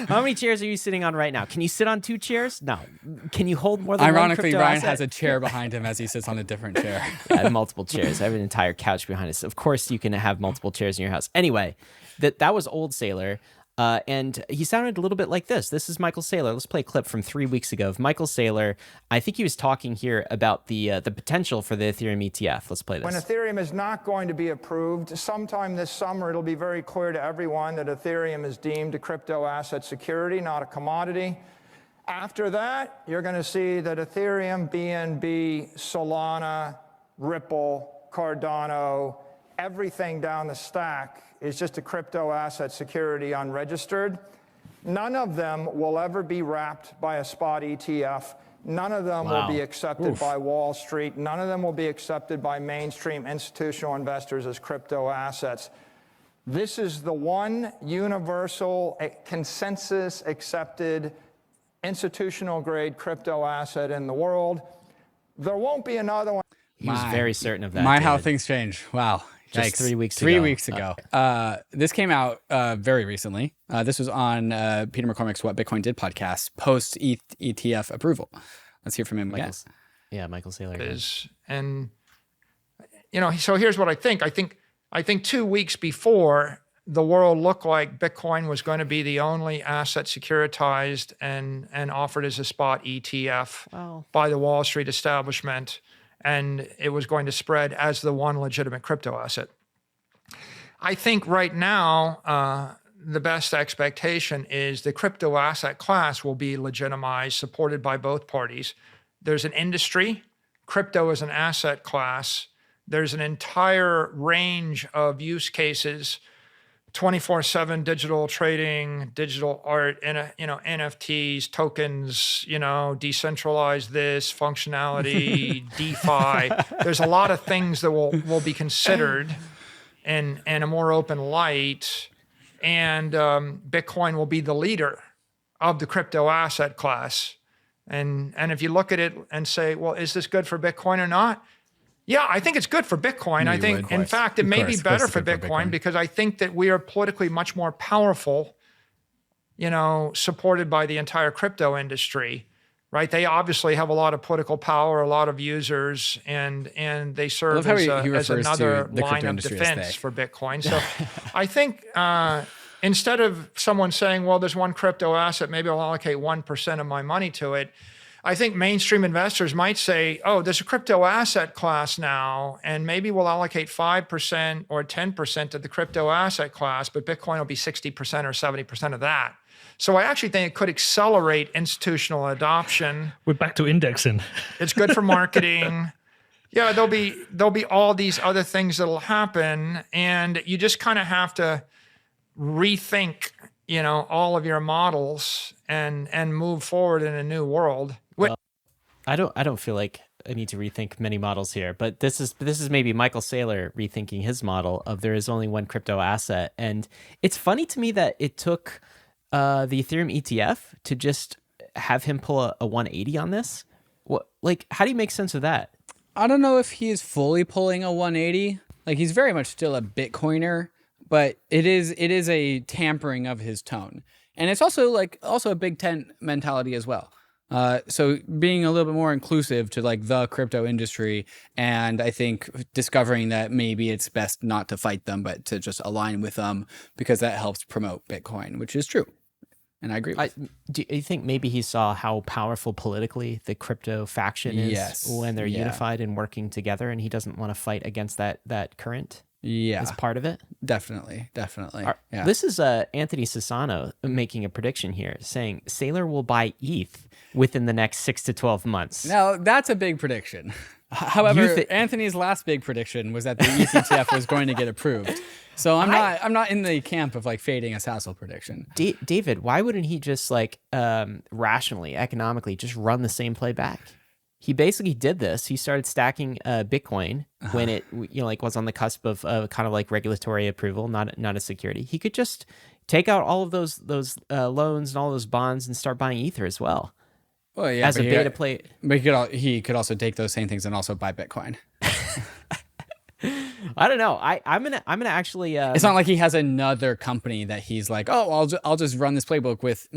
How many chairs are you sitting on right now? Can you sit on 2 chairs? No. Can you hold more than Ironically, one Ryan asset? has a chair behind him as he sits on a different chair. I have multiple chairs. I have an entire couch behind us. Of course, you can have multiple chairs in your house. Anyway, that was old Saylor. And he sounded a little bit like this. This is Michael Saylor. Let's play a clip from 3 weeks ago of Michael Saylor. I think he was talking here about the potential for the Ethereum ETF. Let's play this. When Ethereum is not going to be approved, sometime this summer, it'll be very clear to everyone that Ethereum is deemed a crypto asset security, not a commodity. After that, you're going to see that Ethereum, BNB, Solana, Ripple, Cardano, everything down the stack is just a crypto asset security unregistered. None of them will ever be wrapped by a spot ETF. None of them will be accepted by Wall Street. None of them will be accepted by mainstream institutional investors as crypto assets. This is the one universal consensus accepted institutional grade crypto asset in the world. There won't be another one. He was very certain of that. How things change. Wow. Just 3 weeks ago. 3 weeks ago. This came out very recently. This was on Peter McCormick's What Bitcoin Did podcast, post ETF approval. Let's hear from him again. Michael Saylor. And, so here's what I think. I think 2 weeks before, the world looked like Bitcoin was going to be the only asset securitized and offered as a spot ETF by the Wall Street establishment. And it was going to spread as the one legitimate crypto asset. I think right now, the best expectation is the crypto asset class will be legitimized, supported by both parties. There's an industry. Crypto is an asset class. There's an entire range of use cases, 24/7 digital trading, digital art, NFTs, tokens, decentralized this, functionality, DeFi. There's a lot of things that will be considered in a more open light. And Bitcoin will be the leader of the crypto asset class. And if you look at it and say, well, is this good for Bitcoin or not? Yeah, I think it's good for Bitcoin. I think, in fact, it may be better for Bitcoin because I think that we are politically much more powerful, supported by the entire crypto industry, right? They obviously have a lot of political power, a lot of users, and they serve as another line of defense for Bitcoin. So I think instead of someone saying, well, there's one crypto asset, maybe I'll allocate 1% of my money to it, I think mainstream investors might say, oh, there's a crypto asset class now, and maybe we'll allocate 5% or 10% to the crypto asset class, but Bitcoin will be 60% or 70% of that. So I actually think it could accelerate institutional adoption. We're back to indexing. It's good for marketing. Yeah, there'll be all these other things that'll happen, and you just kind of have to rethink, all of your models and move forward in a new world. Well, I don't feel like I need to rethink many models here, but this is maybe Michael Saylor rethinking his model of there is only one crypto asset. And it's funny to me that it took the Ethereum ETF to just have him pull a 180 on this. How do you make sense of that? I don't know if he is fully pulling a 180. He's very much still a Bitcoiner, but it is a tampering of his tone. And it's also a Big Tent mentality as well. So being a little bit more inclusive to like the crypto industry, and I think discovering that maybe it's best not to fight them, but to just align with them, because that helps promote Bitcoin, which is true. And I agree. Do you think maybe he saw how powerful politically the crypto faction is when they're unified and working together, and he doesn't want to fight against that current? Yeah, as part of it. Definitely. Yeah. This is Anthony Sassano making a prediction here, saying Saylor will buy ETH within the next 6 to 12 months. Now that's a big prediction. However, Anthony's last big prediction was that the ETH ETF was going to get approved. So I'm not in the camp of like fading a Sassel prediction. David, why wouldn't he just like rationally, economically, just run the same play back? He basically did this. He started stacking Bitcoin when it was on the cusp of kind of like regulatory approval, not a security. He could just take out all of those loans and all those bonds and start buying Ether as well. Well, yeah, as a beta play. But he could also take those same things and also buy Bitcoin. I don't know. I'm gonna actually. It's not like he has another company that he's like, oh, I'll just run this playbook with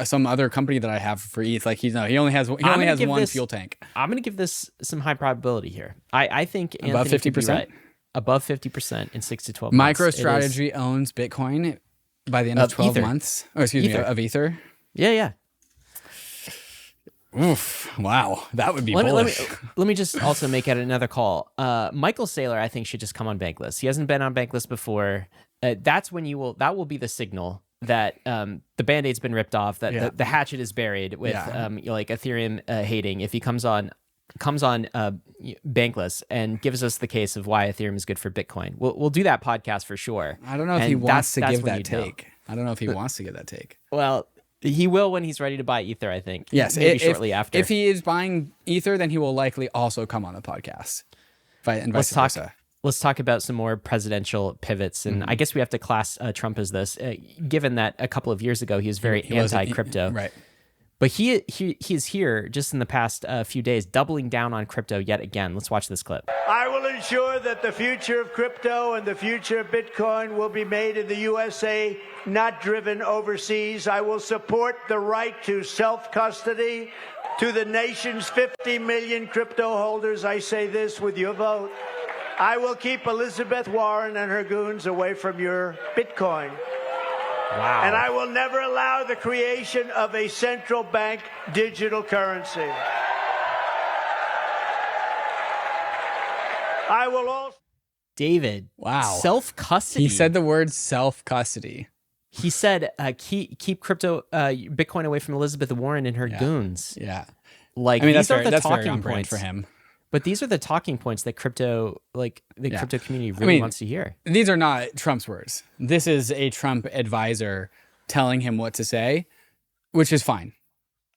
some other company that I have for ETH. Like he only has one fuel tank. I'm gonna give this some high probability here. I think above 50%. Right. Above 50% in 6 to 12 months. MicroStrategy owns Bitcoin by the end of 12 months. Oh, excuse me, of Ether. Yeah. Oof! Wow, that would be bullish. Let me just also make it another call. Michael Saylor, I think, should just come on Bankless. He hasn't been on Bankless before. That's when that will be the signal that the Band-Aid's been ripped off, that the hatchet is buried with like Ethereum hating. If he comes on Bankless and gives us the case of why Ethereum is good for Bitcoin, we'll do that podcast for sure. I don't know if he wants to give that take. I don't know if he wants to give that take. Well, he will when he's ready to buy Ether, I think. Yes, maybe shortly after. If he is buying Ether, then he will likely also come on the podcast. And vice versa. Let's talk about some more presidential pivots. And I guess we have to class Trump as this, given that a couple of years ago he was very anti-crypto. Right. But he's here just in the past few days, doubling down on crypto yet again. Let's watch this clip. I will ensure that the future of crypto and the future of Bitcoin will be made in the USA, not driven overseas. I will support the right to self-custody. To the nation's 50 million crypto holders, I say this with your vote. I will keep Elizabeth Warren and her goons away from your Bitcoin. Wow. And I will never allow the creation of a central bank digital currency. I will also... David. Wow. Self-custody. He said the word self-custody. He said, keep crypto, Bitcoin away from Elizabeth Warren and her goons. Yeah. Like, I mean, these are the that's talking very on brand points for him. But these are the talking points that crypto community really wants to hear. These are not Trump's words. This is a Trump advisor telling him what to say, which is fine.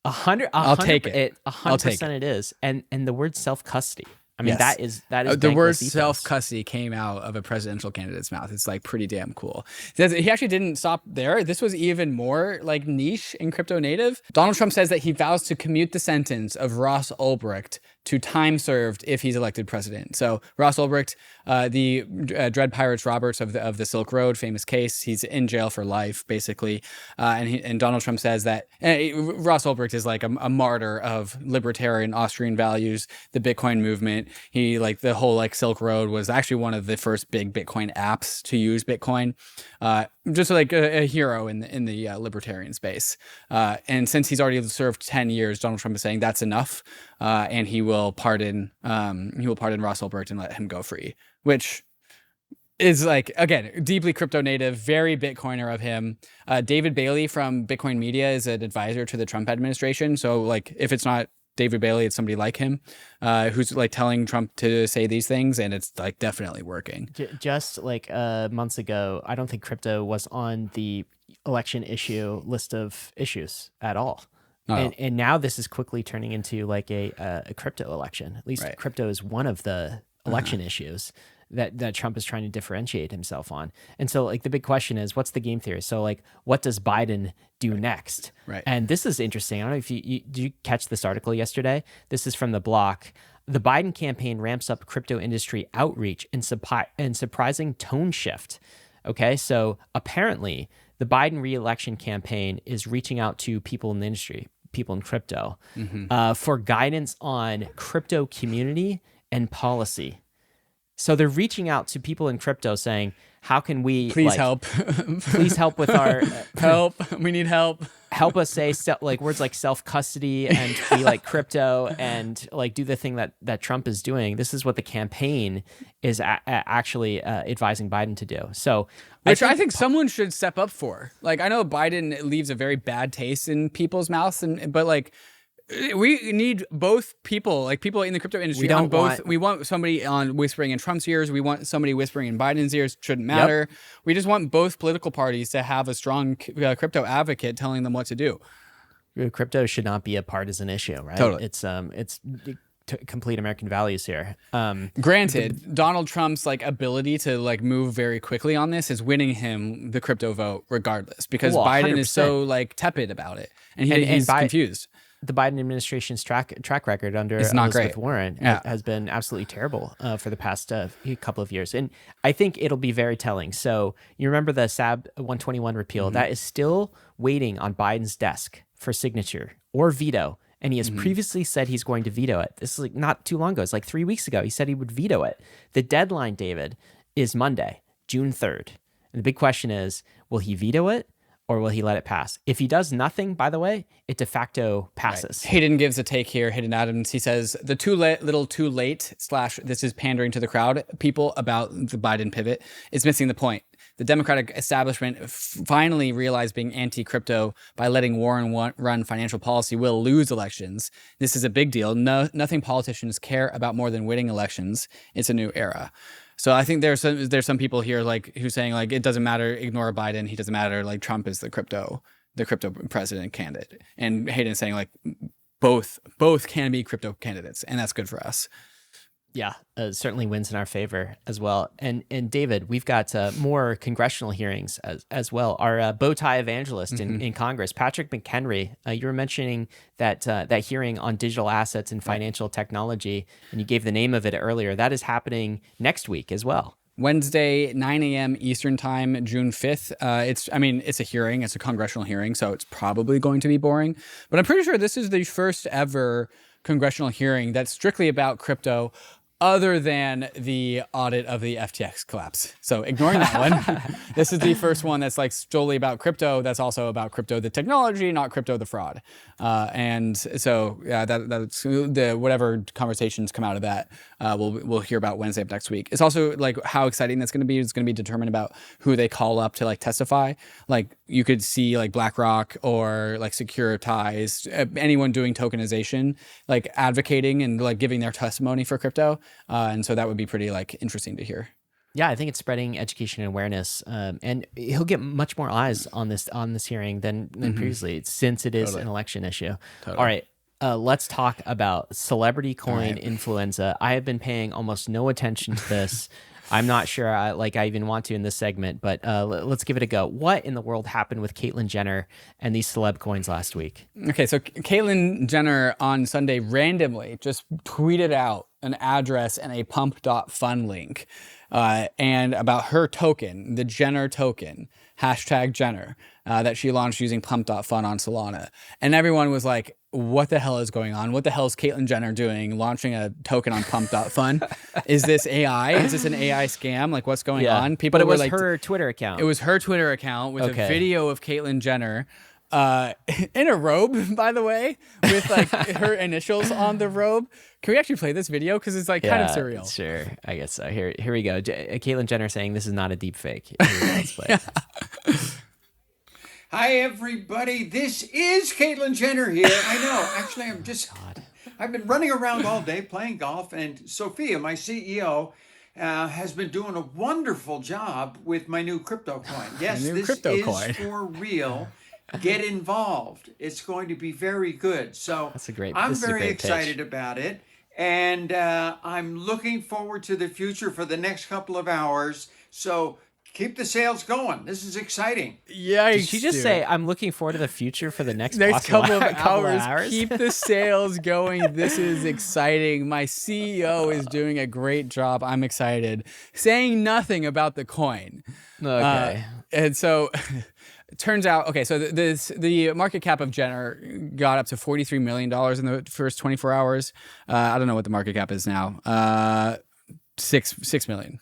I'll take it. 100% it is. And the word self-custody. I mean, that is the word self-custody came out of a presidential candidate's mouth. It's like pretty damn cool. He actually didn't stop there. This was even more like niche in crypto native. Donald Trump says that he vows to commute the sentence of Ross Ulbricht to time served if he's elected president. So Ross Ulbricht, the Dread Pirates Roberts of the Silk Road, famous case, he's in jail for life basically. And Donald Trump says that Ross Ulbricht is like a martyr of libertarian Austrian values, the Bitcoin movement. He like the whole like Silk Road was actually one of the first big Bitcoin apps to use Bitcoin. Just like a hero in the libertarian space. And since he's already served 10 years, Donald Trump is saying that's enough. And he will pardon Ross Ulbricht and let him go free, which is like, again, deeply crypto native, very Bitcoiner of him. David Bailey from Bitcoin Media is an advisor to the Trump administration. So like, if it's not David Bailey, it's somebody like him who's like telling Trump to say these things, and it's like definitely working. Just like months ago, I don't think crypto was on the election issue list of issues at all. And now this is quickly turning into like a crypto election. At least crypto is one of the election issues that Trump is trying to differentiate himself on. And so like the big question is, what's the game theory? So like, what does Biden do next? Right. And this is interesting. I don't know if did you catch this article yesterday? This is from The Block. The Biden campaign ramps up crypto industry outreach in surprising tone shift. Okay, so apparently the Biden re-election campaign is reaching out to people in the industry, people in crypto, for guidance on crypto community and policy. So they're reaching out to people in crypto saying, how can we Please help. Please help with our help. We need help. Help us say like words like self-custody and be like crypto and like do the thing that Trump is doing. This is what the campaign is actually advising Biden to do. So Which I think someone should step up for. Like, I know Biden leaves a very bad taste in people's mouths, but like, we need both people, like people in the crypto industry. We want somebody on whispering in Trump's ears. We want somebody whispering in Biden's ears. Shouldn't matter. Yep. We just want both political parties to have a strong crypto advocate telling them what to do. Crypto should not be a partisan issue, right? Totally. It's complete American values here. Granted, Donald Trump's like ability to like move very quickly on this is winning him the crypto vote regardless, because Biden 100%. Is so like tepid about it, and he's confused. The Biden administration's track record under Elizabeth Warren has been absolutely terrible for the past couple of years. And I think it'll be very telling. So you remember the SAB 121 repeal, that is still waiting on Biden's desk for signature or veto. And he has previously said he's going to veto it. This is like not too long ago. It's like 3 weeks ago. He said he would veto it. The deadline, David, is Monday, June 3rd. And the big question is, will he veto it? Or will he let it pass? If he does nothing, by the way, it de facto passes. Right. Hayden gives a take here. Hayden Adams, he says, the too late / this is pandering to the crowd people about the Biden pivot is missing the point. The Democratic establishment finally realized being anti-crypto by letting Warren run financial policy will lose elections. This is a big deal. Nothing politicians care about more than winning elections. It's a new era. So I think there's some people here like who's saying like it doesn't matter, ignore Biden, he doesn't matter, like Trump is the crypto president candidate, and Hayden's saying like both can be crypto candidates, and that's good for us. Yeah, certainly wins in our favor as well. And David, we've got more congressional hearings as well. Our bow tie evangelist in Congress, Patrick McHenry, you were mentioning that hearing on digital assets and financial technology, and you gave the name of it earlier. That is happening next week as well. Wednesday, 9 a.m. Eastern time, June 5th. It's a hearing. It's a congressional hearing, so it's probably going to be boring. But I'm pretty sure this is the first ever congressional hearing that's strictly about crypto, other than the audit of the FTX collapse. So ignoring that one, this is the first one that's like solely about crypto. That's also about crypto, the technology, not crypto, the fraud. And so that's the whatever conversations come out of that, we'll hear about Wednesday of next week. It's also like how exciting that's going to be. It's going to be determined about who they call up to like testify. Like you could see like BlackRock or like Securitize, anyone doing tokenization, like advocating and like giving their testimony for crypto. And so that would be pretty like interesting to hear. Yeah, I think it's spreading education and awareness, and he'll get much more eyes on this hearing than previously, since it is an election issue. Totally. All right, let's talk about celebrity coin influenza. I have been paying almost no attention to this. I'm not sure I even want to in this segment, but let's give it a go. What in the world happened with Caitlyn Jenner and these celeb coins last week? Okay, so Caitlyn Jenner on Sunday randomly just tweeted out an address and a pump.fun link and about her token, the Jenner token, #Jenner, that she launched using pump.fun on Solana. And everyone was like, what the hell is going on? What the hell is Caitlyn Jenner doing launching a token on pump.fun? Is this AI? Is this an AI scam? Like, what's going on? People, but it was like, her Twitter account. It was her Twitter account with a video of Caitlyn Jenner in a robe, by the way, with like her initials on the robe. Can we actually play this video? Because it's like kind of surreal. Sure, I guess so. Here we go. Caitlyn Jenner saying this is not a deep fake. Let's play. Hi, everybody. This is Caitlyn Jenner here. I know. Actually, I've been running around all day playing golf, and Sophia, my CEO, has been doing a wonderful job with my new crypto coin. Yes, this is for real. Get involved. It's going to be very good. So I'm very excited about it. And I'm looking forward to the future for the next couple of hours. So Keep the sales going. This is exciting. Yikes, Did she just dude. say, I'm looking forward to the future for the next couple of couple hours, keep the sales going. This is exciting. My CEO is doing a great job. I'm excited. Saying nothing about the coin. Okay. And so it turns out, okay, so the market cap of Jenner got up to $43 million in the first 24 hours. I don't know what the market cap is now. 6 million.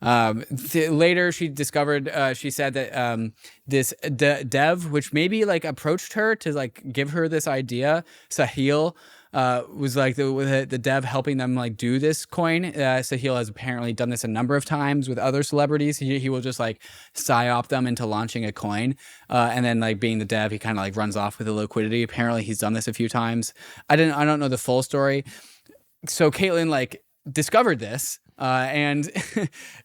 Later, she discovered. She said that this dev, which maybe like approached her to like give her this idea, Sahil, was like the dev helping them like do this coin. Sahil has apparently done this a number of times with other celebrities. He will just like psyop them into launching a coin, and then like being the dev, he kind of like runs off with the liquidity. Apparently, he's done this a few times. I don't know the full story. So Caitlin like discovered this, and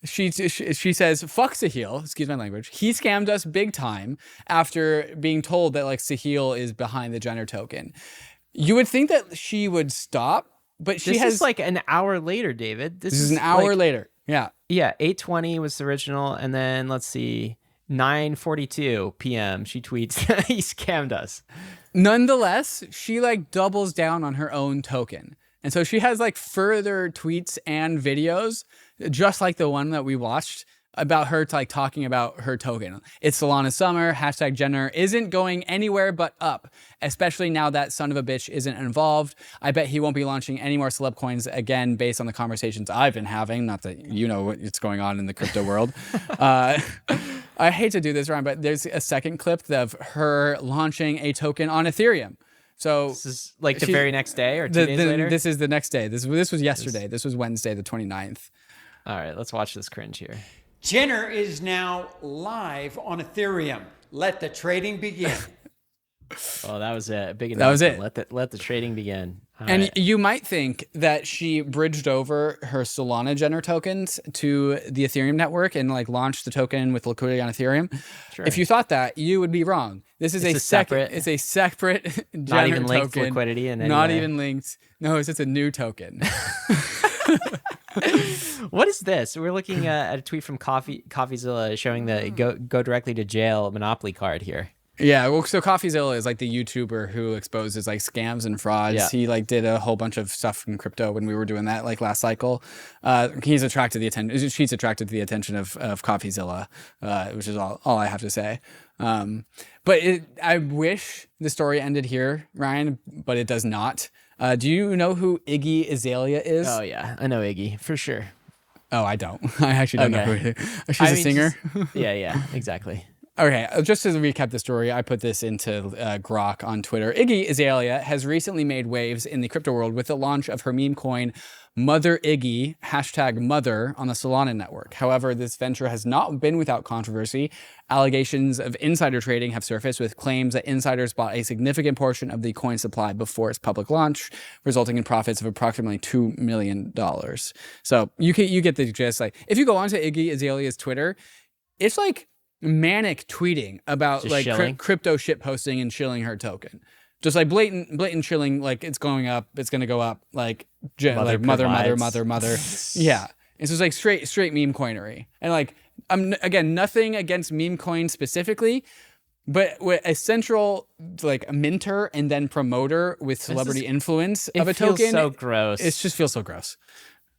she says, fuck Sahil, excuse my language. He scammed us big time after being told that like Sahil is behind the Jenner token. You would think that she would stop, but she this has is like an hour later, David. This is an hour like, later. Yeah. Yeah, 8:20 was the original, and then let's see, 9:42 p.m. she tweets, he scammed us. Nonetheless, she like doubles down on her own token. And so she has like further tweets and videos, just like the one that we watched, about her like talking about her token. It's Solana summer, hashtag Jenner isn't going anywhere but up, especially now that son of a bitch isn't involved. I bet he won't be launching any more celeb coins again based on the conversations I've been having. Not that you know what's going on in the crypto world. I hate to do this, Ryan, but there's a second clip of her launching a token on Ethereum. So this is like the very next day or 2 days later? This is the next day. This was yesterday. This was Wednesday, the 29th. All right, let's watch this cringe here. Jenner is now live on Ethereum. Let the trading begin. Oh, that was a big announcement. That was it. Let the trading begin. All and right. you might think that she bridged over her Solana Jenner tokens to the Ethereum network and like launched the token with liquidity on Ethereum. Sure. If you thought that, you would be wrong. This is a separate Jenner not even linked token, liquidity in any not way. even linked. No, it's just a new token. What is this? We're looking at a tweet from CoffeeZilla showing the go directly to jail Monopoly card here. Yeah, well, so CoffeeZilla is like the YouTuber who exposes like scams and frauds. Yeah. He like did a whole bunch of stuff in crypto when we were doing that like last cycle. She's attracted to the attention of CoffeeZilla, which is all I have to say. But I wish the story ended here, Ryan, but it does not. Do you know who Iggy Azalea is? Oh yeah, I know Iggy for sure. Oh, I don't. I actually don't know who. She's a singer. Yeah, exactly. Okay, just to recap the story, I put this into Grok on Twitter. Iggy Azalea has recently made waves in the crypto world with the launch of her meme coin, Mother Iggy, hashtag Mother, on the Solana network. However, this venture has not been without controversy. Allegations of insider trading have surfaced with claims that insiders bought a significant portion of the coin supply before its public launch, resulting in profits of approximately $2 million. So you get the gist. Like, if you go onto Iggy Azalea's Twitter, it's like manic tweeting about just like crypto shit posting and shilling her token. Just like blatant shilling, like it's going up, it's gonna go up, like mother. Yeah. And so it's like straight meme coinery. And like again, nothing against meme coin specifically, but with a central like minter and then promoter with celebrity influence of a token. It feels so gross. It just feels so gross.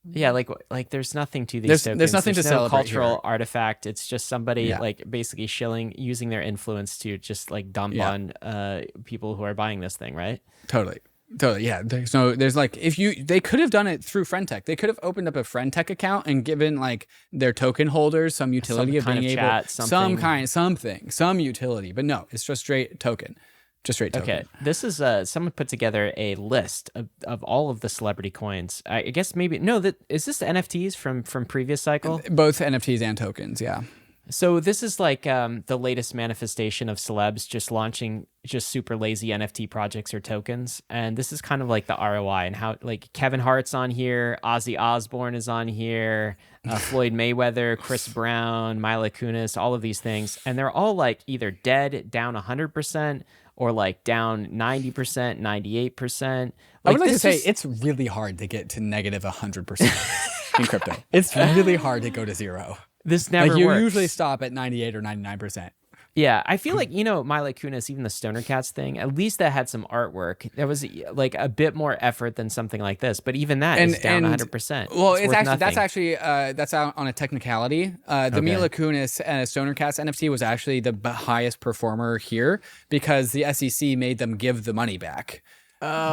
Yeah, like there's nothing to these tokens. There's nothing to no celebrate cultural here. artifact. It's just somebody like basically using their influence to just like dump on people who are buying this thing, right? Totally. Yeah. There's like, they could have done it through Friendtech. They could have opened up a Friendtech account and given like their token holders some utility of being able, chat, some utility. But no, it's just straight token. Just straight token. Okay, this is someone put together a list of all of the celebrity coins. I guess maybe is this the NFTs from previous cycle? Both NFTs and tokens, yeah. So this is like the latest manifestation of celebs just launching just super lazy NFT projects or tokens, and this is kind of like the ROI and how like Kevin Hart's on here, Ozzy Osbourne is on here, Floyd Mayweather, Chris Brown, Mila Kunis, all of these things, and they're all like either dead, down 100%. Or like down 90%, 98%. I would like to say it's really hard to get to negative 100% in crypto. It's really hard to go to zero. This never like you works. usually stop at 98 or 99%. Yeah, I feel like, Mila Kunis, even the Stoner Cats thing, at least that had some artwork. There was like a bit more effort than something like this, but even that is down 100%. Well, it's actually that's out on a technicality. The Mila Kunis Stoner Cats NFT was actually the highest performer here because the SEC made them give the money back.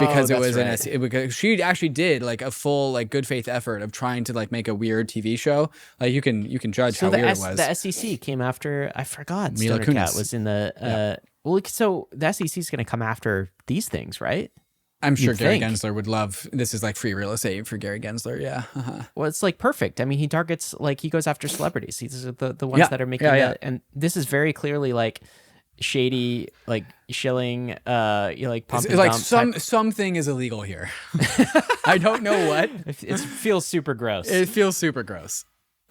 Because it was because she actually did like a full like good faith effort of trying to like make a weird TV show. Like you can judge how weird it was. The SEC came after, I forgot, Mila Stoner Cat Kunis. was in the well, so the SEC is going to come after these things, right? I'm sure You'd Gary think. Gensler would love this. Is like free real estate for Gary Gensler. Yeah. Well, it's like perfect. I mean, he targets, like, he goes after celebrities. These are the ones that are making and this is very clearly like shady, like shilling, like pump and like dump something is illegal here. I don't know what. It feels super gross. It feels super gross.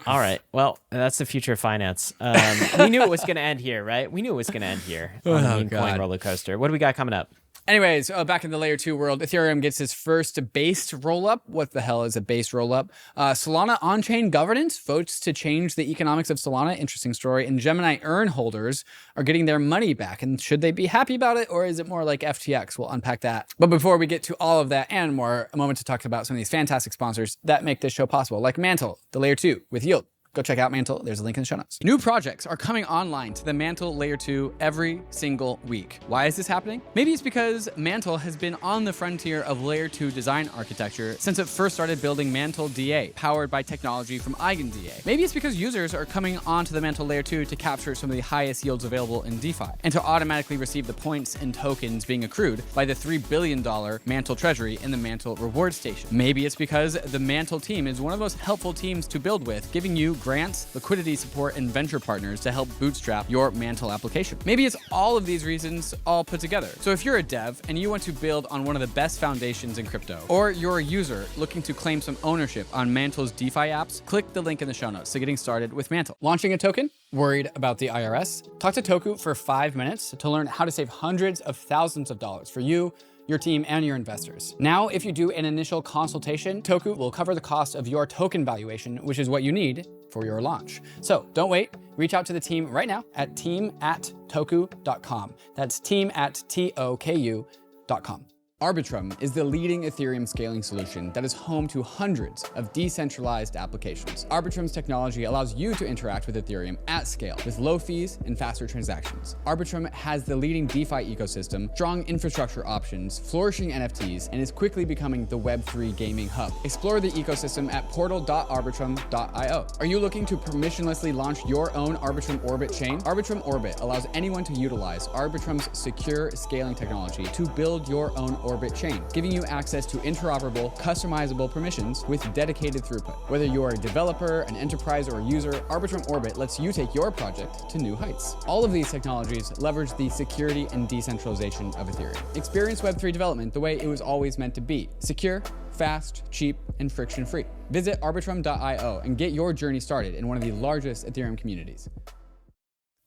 All right. Well, that's the future of finance. We knew it was going to end here, right? We knew it was going to end here on the meme coin roller coaster. What do we got coming up? Anyways, back in the layer 2 world, Ethereum gets its first based rollup. What the hell is a based rollup? Solana on-chain governance votes to change the economics of Solana. Interesting story. And Gemini earn holders are getting their money back. And should they be happy about it, or is it more like FTX? We'll unpack that. But before we get to all of that and more, a moment to talk about some of these fantastic sponsors that make this show possible, like MANTLE, the layer 2 with yield. Go check out MANTLE. There's a link in the show notes. New projects are coming online to the MANTLE Layer 2 every single week. Why is this happening? Maybe it's because MANTLE has been on the frontier of Layer 2 design architecture since it first started building MANTLE DA, powered by technology from EigenDA. Maybe it's because users are coming onto the MANTLE Layer 2 to capture some of the highest yields available in DeFi, and to automatically receive the points and tokens being accrued by the $3 billion MANTLE treasury in the MANTLE reward station. Maybe it's because the MANTLE team is one of the most helpful teams to build with, giving you grants, liquidity support, and venture partners to help bootstrap your MANTLE application. Maybe it's all of these reasons all put together. So if you're a dev and you want to build on one of the best foundations in crypto, or you're a user looking to claim some ownership on MANTLE's DeFi apps, click the link in the show notes to getting started with MANTLE. Launching a token? Worried about the IRS? Talk to TOKU for 5 minutes to learn how to save hundreds of thousands of dollars for you, your team, and your investors. Now, if you do an initial consultation, TOKU will cover the cost of your token valuation, which is what you need for your launch. So don't wait. Reach out to the team right now at team@toku.com. That's team@toku.com. ARBITRUM is the leading Ethereum scaling solution that is home to hundreds of decentralized applications. ARBITRUM's technology allows you to interact with Ethereum at scale with low fees and faster transactions. ARBITRUM has the leading DeFi ecosystem, strong infrastructure options, flourishing NFTs, and is quickly becoming the Web3 gaming hub. Explore the ecosystem at portal.arbitrum.io. Are you looking to permissionlessly launch your own Arbitrum Orbit chain? Arbitrum Orbit allows anyone to utilize Arbitrum's secure scaling technology to build your own Orbit chain, giving you access to interoperable, customizable permissions with dedicated throughput. Whether you're a developer, an enterprise, or a user, Arbitrum Orbit lets you take your project to new heights. All of these technologies leverage the security and decentralization of Ethereum. Experience Web3 development the way it was always meant to be: secure, fast, cheap, and friction-free. Visit arbitrum.io and get your journey started in one of the largest Ethereum communities.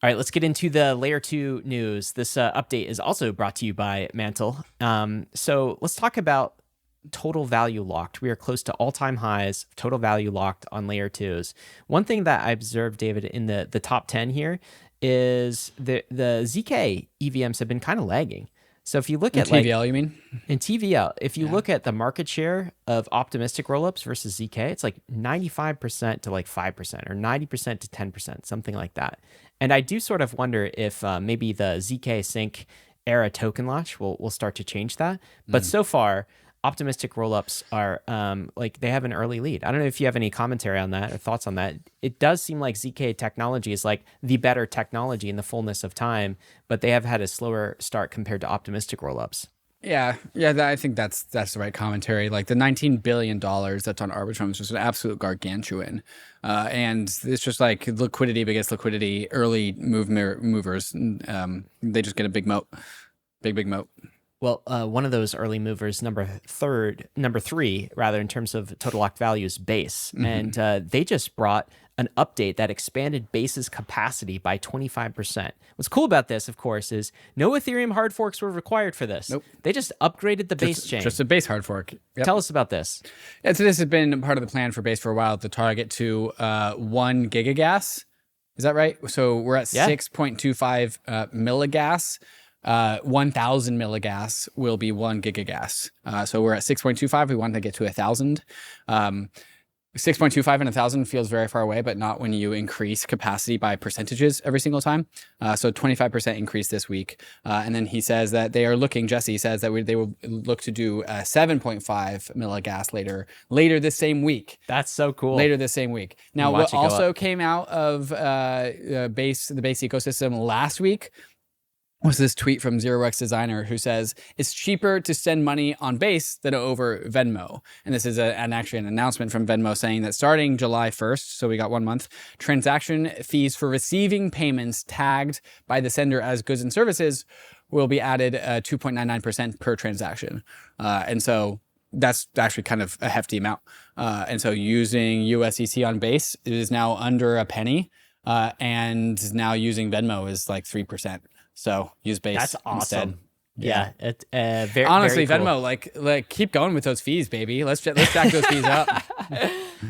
All right, let's get into the Layer 2 news. This update is also brought to you by MANTLE. So let's talk about total value locked. We are close to all-time highs of total value locked on Layer 2s. One thing that I observed, David, in the top 10 here is the ZK EVMs have been kind of lagging. So if you look at TVL, you mean? In TVL, if you look at the market share of optimistic rollups versus ZK, it's like 95% to like 5% or 90% to 10%, something like that. And I do sort of wonder if maybe the ZK Sync era token launch will start to change that. But so far, optimistic rollups are like they have an early lead. I don't know if you have any commentary on that or thoughts on that. It does seem like ZK technology is like the better technology in the fullness of time, but they have had a slower start compared to optimistic rollups. Yeah, I think that's the right commentary. Like the $19 billion that's on Arbitrum is just an absolute gargantuan. And it's just like liquidity, biggest liquidity, early movers. They just get a big moat, big moat. Well, one of those early movers, number three, rather, in terms of total locked value is Base. And they just brought an update that expanded Base's capacity by 25%. What's cool about this, of course, is no Ethereum hard forks were required for this. Nope. They just upgraded the Base chain. Just a Base hard fork. Yep. Tell us about this. Yeah, so this has been part of the plan for Base for a while to target to 1 gigagas. Is that right? So we're at 6.25 milligas. 1,000 milligas will be 1 gigagas. So we're at 6.25. We want to get to 1,000. 6.25 and 1,000 feels very far away, but not when you increase capacity by percentages every single time. So 25% increase this week. And then he says that they are looking, Jesse says that they will look to do 7.5 milligas later this same week. That's so cool. Later this same week. Now, what also came out of the Base ecosystem last week was this tweet from ZeroX Designer who says, it's cheaper to send money on Base than over Venmo. And this is actually an announcement from Venmo saying that starting July 1st, so we got 1 month, transaction fees for receiving payments tagged by the sender as goods and services will be added 2.99% per transaction. And so that's actually kind of a hefty amount. And so using USDC on Base is now under a penny. And now using Venmo is like 3%. So use Base. That's awesome. Instead. Yeah. Very honestly, very cool. Venmo, like keep going with those fees, baby. Let's jack those fees up.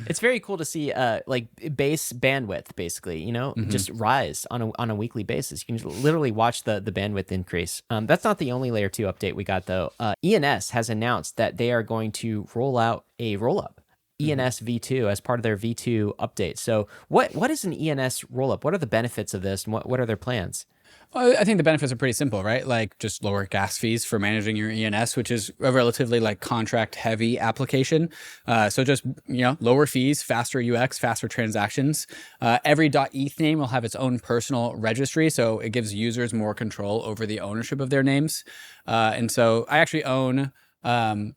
It's very cool to see like Base bandwidth, basically, just rise on a weekly basis. You can literally watch the bandwidth increase. That's not the only layer 2 update we got though. ENS has announced that they are going to roll out a rollup. ENS V2 as part of their V2 update. So what is an ENS rollup? What are the benefits of this and what are their plans? Well, I think the benefits are pretty simple, right? Like just lower gas fees for managing your ENS, which is a relatively like contract heavy application. So just, lower fees, faster UX, faster transactions. Every .eth name will have its own personal registry. So it gives users more control over the ownership of their names. And so I actually own I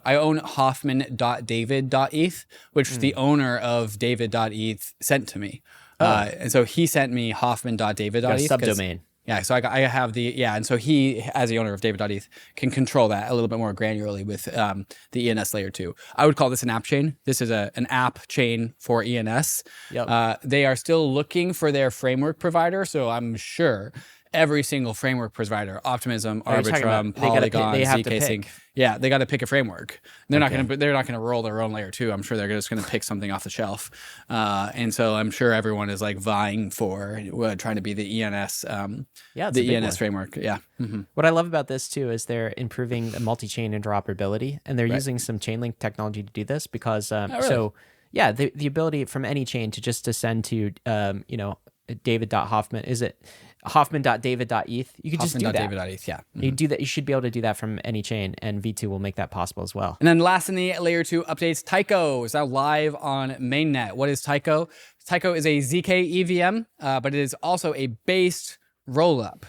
own Hoffman.David.eth, which the owner of David.eth sent to me. And so he sent me Hoffman.David.eth. Subdomain. Yeah, so I have and so he, as the owner of David.eth, can control that a little bit more granularly with the ENS layer 2. I would call this an app chain. This is an app chain for ENS. Yep. They are still looking for their framework provider, so I'm sure every single framework provider, Optimism, Arbitrum, Polygon, ZK Sync. Yeah, they got to pick a framework. They're not going to roll their own layer 2. I'm sure they're just going to pick something off the shelf. And so I'm sure everyone is like vying for trying to be the ENS the ENS framework. Yeah. Mm-hmm. What I love about this too is they're improving the multi-chain interoperability, and they're using some CHAINLINK technology to do this because the ability from any chain to send to David.Hoffman, is it Hoffman.David.eth? You could just do that. Hoffman.David.eth, yeah. Mm-hmm. You do that. You should be able to do that from any chain, and V2 will make that possible as well. And then last in the layer 2 updates, Taiko is now live on mainnet. What is Taiko? Taiko is a ZK EVM, but it is also a based rollup.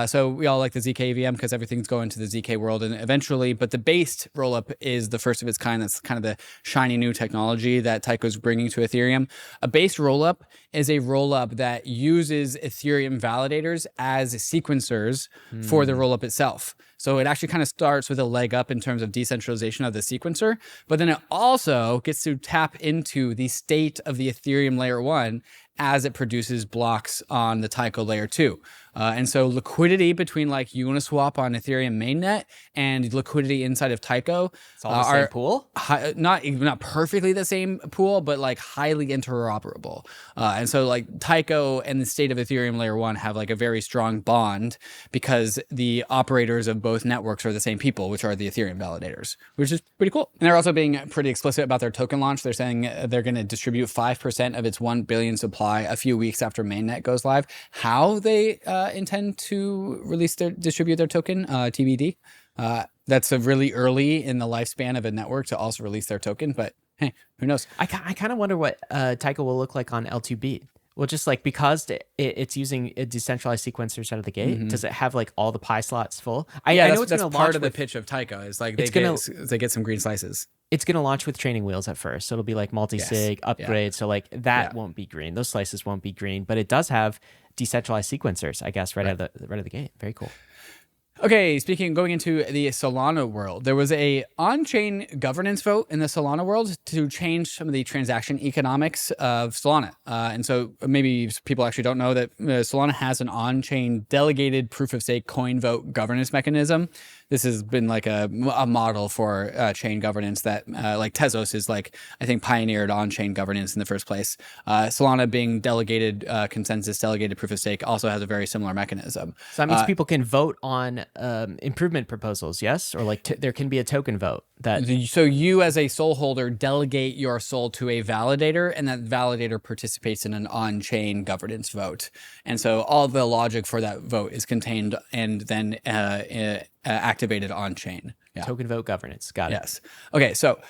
So we all like the ZK EVM because everything's going to the ZK world and eventually, but the based rollup is the first of its kind. That's kind of the shiny new technology that Taiko's bringing to Ethereum. A based rollup is a rollup that uses Ethereum validators as sequencers for the rollup itself. So it actually kind of starts with a leg up in terms of decentralization of the sequencer, but then it also gets to tap into the state of the Ethereum layer 1 as it produces blocks on the Taiko layer 2. And so liquidity between like Uniswap on Ethereum mainnet and liquidity inside of Taiko it's all the same pool? Not perfectly the same pool, but like highly interoperable. And so like Taiko and the state of Ethereum layer 1 have like a very strong bond because the operators of both networks are the same people, which are the Ethereum validators, which is pretty cool. And they're also being pretty explicit about their token launch. They're saying they're going to distribute 5% of its 1 billion supply a few weeks after mainnet goes live. How they intend to distribute their token, TBD. That's a really early in the lifespan of a network to also release their token, but hey, who knows? I kind of wonder what Taiko will look like on L2B. Well, just like because it's using a decentralized sequencers out of the gate, does it have like all the pie slots full? I know it's that's part of the pitch of Taiko is like they get some green slices. It's going to launch with training wheels at first. So it'll be like multi-sig, upgrade. So like that won't be green. Those slices won't be green, but it does have decentralized sequencers, I guess, right out of the gate. Very cool. Okay, going into the Solana world, there was a on-chain governance vote in the Solana world to change some of the transaction economics of Solana. And so maybe people actually don't know that Solana has an on-chain delegated proof-of-stake coin vote governance mechanism. This has been like a model for chain governance that like Tezos is like, I think, pioneered on-chain governance in the first place. Solana being delegated consensus, delegated proof-of-stake also has a very similar mechanism. So that means people can vote on improvement proposals, yes? Or like there can be a token vote. So you as a SOL holder delegate your SOL to a validator, and that validator participates in an on-chain governance vote. And so all the logic for that vote is contained and then activated on-chain. Yeah. Token vote governance. Got it. Yes. Okay, so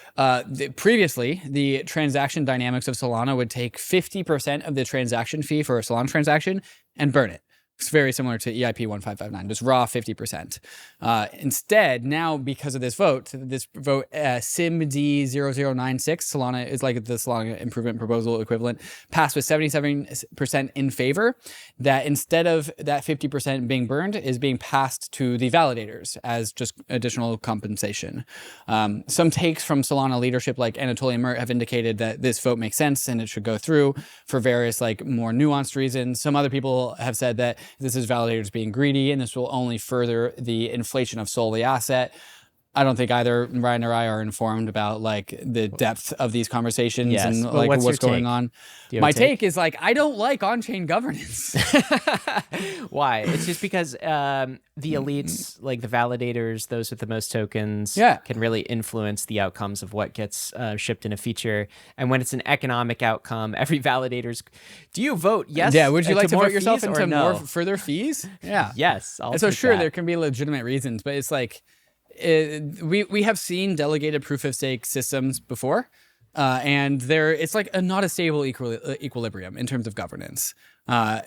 previously, the transaction dynamics of Solana would take 50% of the transaction fee for a Solana transaction and burn it. It's very similar to EIP 1559, just raw 50%. Instead, now because of this vote, SIMD0096, Solana is like the Solana improvement proposal equivalent, passed with 77% in favor, that instead of that 50% being burned is being passed to the validators as just additional compensation. Some takes from Solana leadership like Anatoly Mert have indicated that this vote makes sense and it should go through for various like more nuanced reasons. Some other people have said that this is validators being greedy and this will only further the inflation of SOL, the asset. I don't think either Ryan or I are informed about like the depth of these conversations and like what's going on. My take is like, I don't like on-chain governance. Why? It's just because the elites, like the validators, those with the most tokens, can really influence the outcomes of what gets shipped in a feature. And when it's an economic outcome, every validator's, do you vote yes? Yeah, would you like to vote yourself into no? more further fees? Yeah. Yes. And so sure, there can be legitimate reasons, but it's like, we have seen delegated proof of stake systems before, and it's like not a stable equilibrium in terms of governance. Like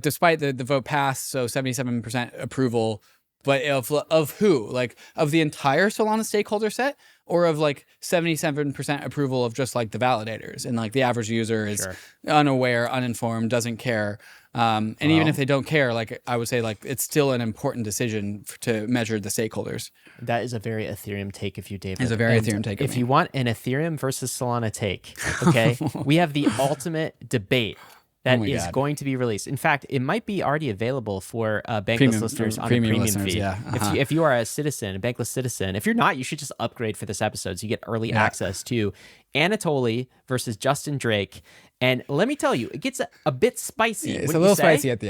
despite the vote passed, so 77% approval, but of who? Like of the entire Solana stakeholder set, or of like 77% approval of just like the validators, and like the average user is unaware, uninformed, doesn't care. And even if they don't care, like I would say, like it's still an important decision to measure the stakeholders. That is a very Ethereum take of you, David. It's a very Ethereum take of me. If you want an Ethereum versus Solana take, okay, we have the ultimate debate that is going to be released. In fact, it might be already available for Bankless listeners on a premium feed. Yeah. If you are a citizen, a Bankless citizen, if you're not, you should just upgrade for this episode so you get early access to Anatoly versus Justin Drake. And let me tell you, it gets a bit spicy. Yeah, it's a little spicy at the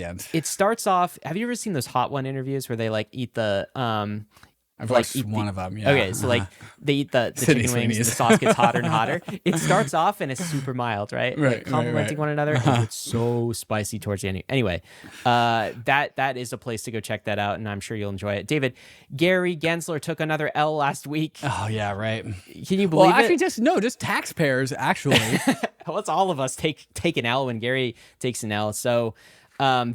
end. It starts off. Have you ever seen those Hot One interviews where they like eat the I've watched one of them. Yeah. Okay, so like they eat the chicken wings, and the sauce gets hotter and hotter. It starts off and it's super mild, right? Like complimenting one another. And it's so spicy towards the end. Anyway, that is a place to go check that out, and I'm sure you'll enjoy it. David, Gary Gensler took another L last week. Oh yeah, right. Can you believe it? Just taxpayers actually. Well, it's all of us take an L when Gary takes an L. So.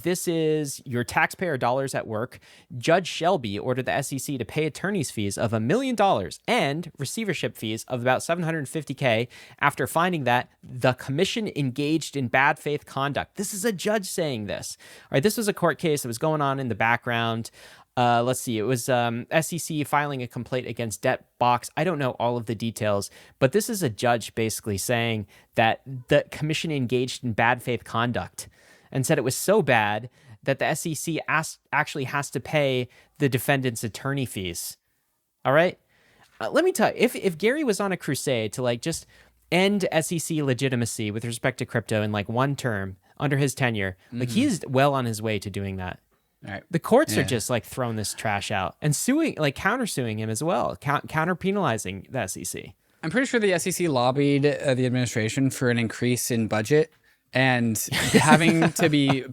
This is your taxpayer dollars at work. Judge Shelby ordered the SEC to pay attorney's fees of $1 million and receivership fees of about $750K after finding that the commission engaged in bad faith conduct. This is a judge saying this. All right, this was a court case that was going on in the background. Let's see, it was SEC filing a complaint against Debtbox. I don't know all of the details, but this is a judge basically saying that the commission engaged in bad faith conduct and said it was so bad that the SEC actually has to pay the defendant's attorney fees. All right? Let me tell you, if Gary was on a crusade to like just end SEC legitimacy with respect to crypto in like one term under his tenure, like he's well on his way to doing that. All right. The courts are just like throwing this trash out and suing, like countersuing him as well, counter penalizing the SEC. I'm pretty sure the SEC lobbied the administration for an increase in budget. And having to be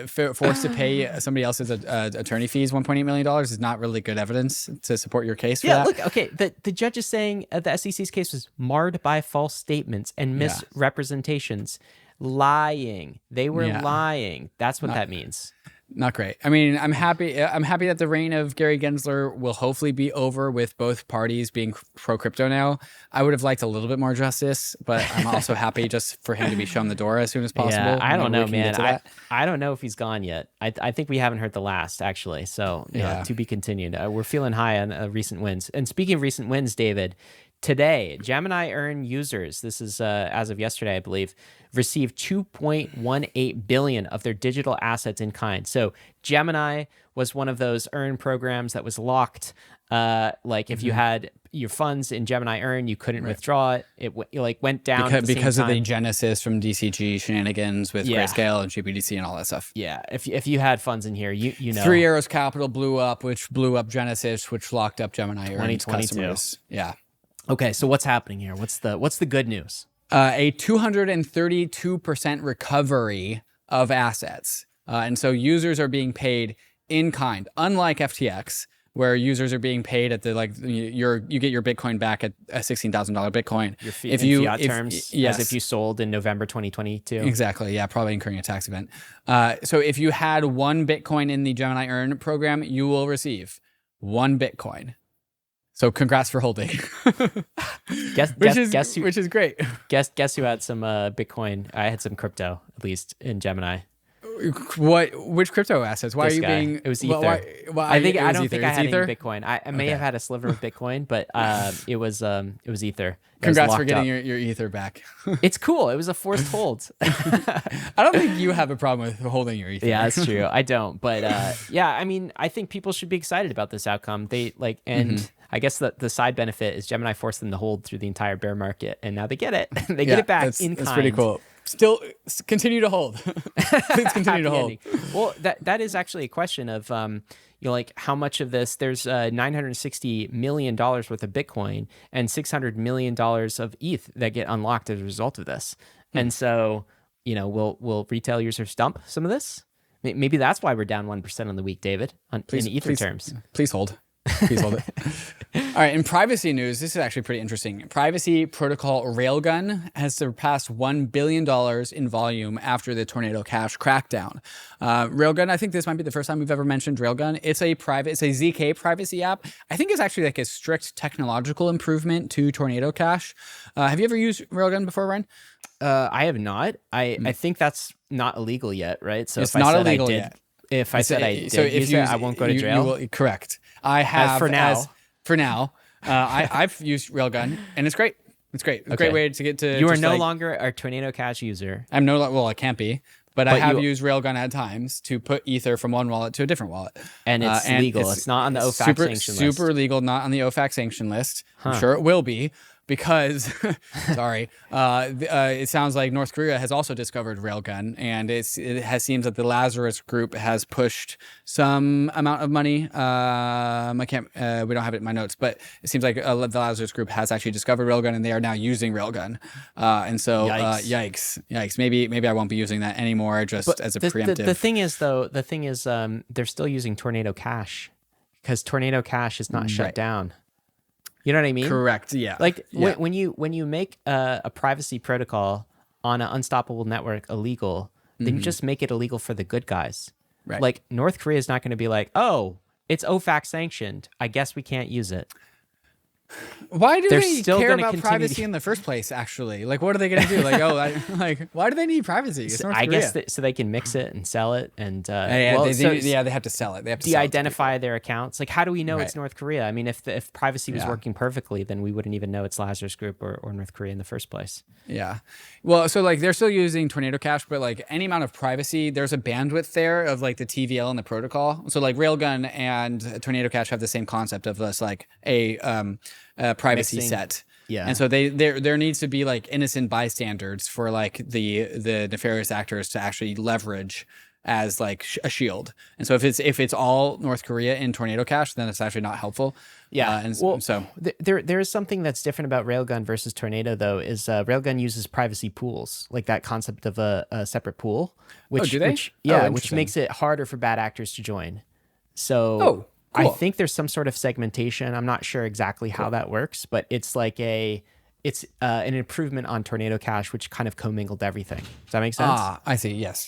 forced to pay somebody else's attorney fees, $1.8 million, is not really good evidence to support your case for that. Look, okay, the judge is saying the SEC's case was marred by false statements and misrepresentations. Lying. They were lying. That's what that means. Not great. I mean, I'm happy. I'm happy that the reign of Gary Gensler will hopefully be over with both parties being pro crypto now. I would have liked a little bit more justice, but I'm also happy just for him to be shown the door as soon as possible. Yeah, I don't know, Maybe we can get man. to that. I don't know if he's gone yet. I think we haven't heard the last, actually. So, Yeah. to be continued. We're feeling high on recent wins. And speaking of recent wins, David, today, Gemini Earn users, this is as of yesterday, I believe, received 2.18 billion of their digital assets in kind. So Gemini was one of those Earn programs that was locked. Like if you had your funds in Gemini Earn, you couldn't withdraw it. It went down Because of the genesis from DCG shenanigans with Grayscale and GBDC and all that stuff. Yeah, if you had funds in here, you know. Three Arrows Capital blew up, which blew up Genesis, which locked up Gemini Earn 2022. customers. Yeah. Okay, so what's happening here? What's the good news? A 232% recovery of assets. And so users are being paid in kind, unlike FTX, where users are being paid at the you get your Bitcoin back at a $16,000 Bitcoin. In fiat terms, as if you sold in November 2022. Exactly, yeah, probably incurring a tax event. So if you had one Bitcoin in the Gemini Earn program, you will receive one Bitcoin. So congrats for holding. Which is great. Guess who had some Bitcoin? I had some crypto, at least in Gemini. Which crypto assets? Why This are you guy. being? It was Ether. I don't think I had any Bitcoin. I may have had a sliver of Bitcoin, but it was Ether. Congrats for getting your Ether back. It's cool. It was a forced hold. I don't think you have a problem with holding your Ether. Yeah, that's true. I don't. But yeah, I mean, I think people should be excited about this outcome. I guess the side benefit is Gemini forced them to hold through the entire bear market, and now they get it. They get it back in kind. That's pretty cool. Still, continue to hold. Please continue to hold. Well, that is actually a question of how much of this. There's $960 million worth of Bitcoin and $600 million of ETH that get unlocked as a result of this. And so, will retail users dump some of this? Maybe that's why we're down 1% on the week, David, in Ether terms. Please hold. Please hold it. All right. In privacy news, this is actually pretty interesting. Privacy protocol Railgun has surpassed $1 billion in volume after the Tornado Cash crackdown. Railgun, I think this might be the first time we've ever mentioned Railgun. It's a ZK privacy app. I think it's actually like a strict technological improvement to Tornado Cash. Have you ever used Railgun before, Ryan? I have not. I think that's not illegal yet, right? So it's not illegal yet. If I said I did use it, I won't go to jail? Correct. I have. For now. I've used Railgun, and it's great. It's great. It's a great way to get to. You are no longer a Tornado Cash user. I'm I can't be. But I have used Railgun at times to put Ether from one wallet to a different wallet. And it's legal. It's not on the OFAC sanction list. Super legal, not on the OFAC sanction list. I'm sure it will be. Because, it sounds like North Korea has also discovered Railgun, and it seems that the Lazarus Group has pushed some amount of money. We don't have it in my notes, but it seems like the Lazarus Group has actually discovered Railgun, and they are now using Railgun. And so, yikes. Maybe I won't be using that anymore, just as a preemptive. The thing is, they're still using Tornado Cash because Tornado Cash is not shut down. You know what I mean? Correct. Yeah. When you make a privacy protocol on an unstoppable network illegal, then you just make it illegal for the good guys. Right. Like North Korea is not going to be like, oh, it's OFAC sanctioned. I guess we can't use it. Why do they care about privacy in the first place? Actually, what are they going to do? Why do they need privacy? It's North Korea. Guess so they can mix it and sell it, and they have to sell it. They have to de-identify their accounts. How do we know it's North Korea? I mean, if privacy was working perfectly, then we wouldn't even know it's Lazarus Group or North Korea in the first place. Yeah. Well, so they're still using Tornado Cash, but any amount of privacy, there's a bandwidth there of the TVL and the protocol. So Railgun and Tornado Cash have the same concept of this privacy set. Yeah. And so there needs to be innocent bystanders for the nefarious actors to actually leverage as a shield. And so if it's all North Korea in Tornado Cash, then it's actually not helpful. Yeah. There is something that's different about Railgun versus Tornado though, is Railgun uses privacy pools, that concept of a separate pool, which makes it harder for bad actors to join. So cool. I think there's some sort of segmentation. I'm not sure exactly how that works, but it's it's an improvement on Tornado Cash, which kind of commingled everything. Does that make sense? I see. Yes.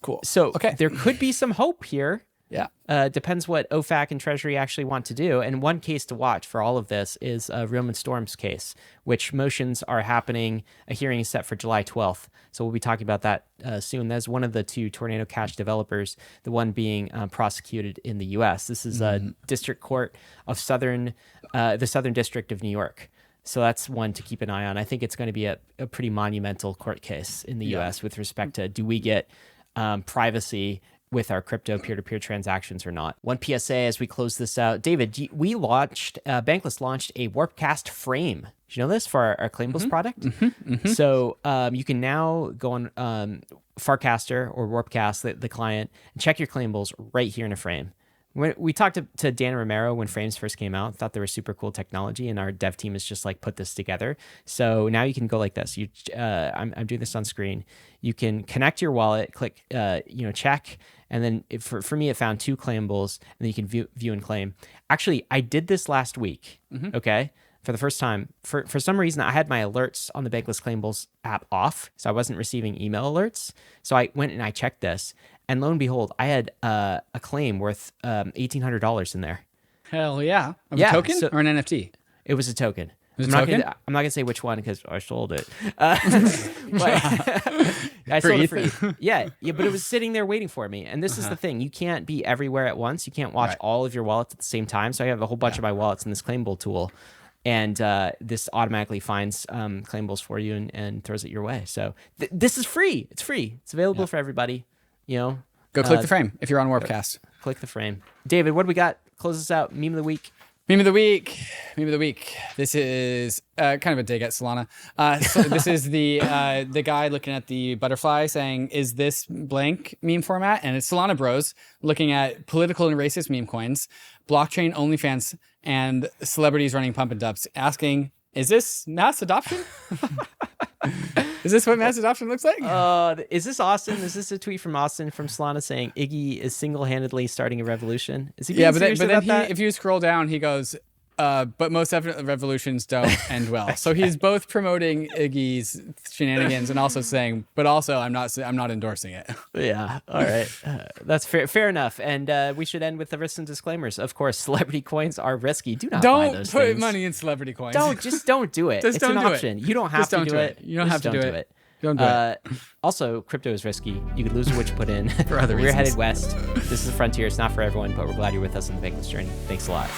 Cool. So okay, there could be some hope here. Yeah. Depends what OFAC and Treasury actually want to do. And one case to watch for all of this is Roman Storm's case, which motions are happening. A hearing is set for July 12th. So we'll be talking about that soon. That's one of the 2 Tornado Cash developers, the one being prosecuted in the U.S. This is a District Court of the Southern District of New York. So that's one to keep an eye on. I think it's going to be a pretty monumental court case in the U.S. with respect to, do we get privacy with our crypto peer-to-peer transactions or not. One PSA as we close this out. David, we launched, Bankless launched a Warpcast frame. Did you know this for our Claimables product? So you can now go on Farcaster or Warpcast, the client, and check your claimables right here in a frame. When we talked to Dan Romero when frames first came out, thought they were super cool technology, and our dev team has just like put this together. So now you can go like this. I'm doing this on screen. You can connect your wallet, click, check, and then for me it found 2 claimables, and then you can view and claim. Actually, I did this last week. Okay, for the first time. For some reason, I had my alerts on the Bankless Claimables app off, so I wasn't receiving email alerts. So I went and I checked this. And lo and behold, I had a claim worth $1,800 in there. Hell yeah. A token or an NFT? It was a token. I'm not going to say which one because I sold it. I sold it for ETH. Yeah, but it was sitting there waiting for me. And this is the thing. You can't be everywhere at once. You can't watch all of your wallets at the same time. So I have a whole bunch of my wallets in this claimable tool. And this automatically finds claimables for you and throws it your way. So this is free. It's free. It's available for everybody. Go click the frame if you're on Warpcast. Click the frame. David, what do we got? Close us out. Meme of the week. Meme of the week. This is kind of a dig at Solana. So this is the guy looking at the butterfly saying, "Is this blank meme format?" And it's Solana Bros looking at political and racist meme coins, blockchain OnlyFans, and celebrities running pump and dumps, asking, "Is this mass adoption?" Is this what mass adoption looks like? Is this Austin? Is this a tweet from Austin from Solana saying Iggy is single-handedly starting a revolution? Is he being serious about that? If you scroll down, he goes, but most definitely revolutions don't end well. So he's both promoting Iggy's shenanigans and also saying, but also I'm not endorsing it. Yeah. All right. That's fair enough. And we should end with the risks and disclaimers. Of course, celebrity coins are risky. Do not buy those put things. money in celebrity coins. Don't do it. It's an option. You don't have to do it. You don't have to do it. Don't do it. Also, crypto is risky. You could lose what you put in. For other reasons. We're headed west. This is the frontier. It's not for everyone, but we're glad you're with us on the Bankless journey. Thanks a lot.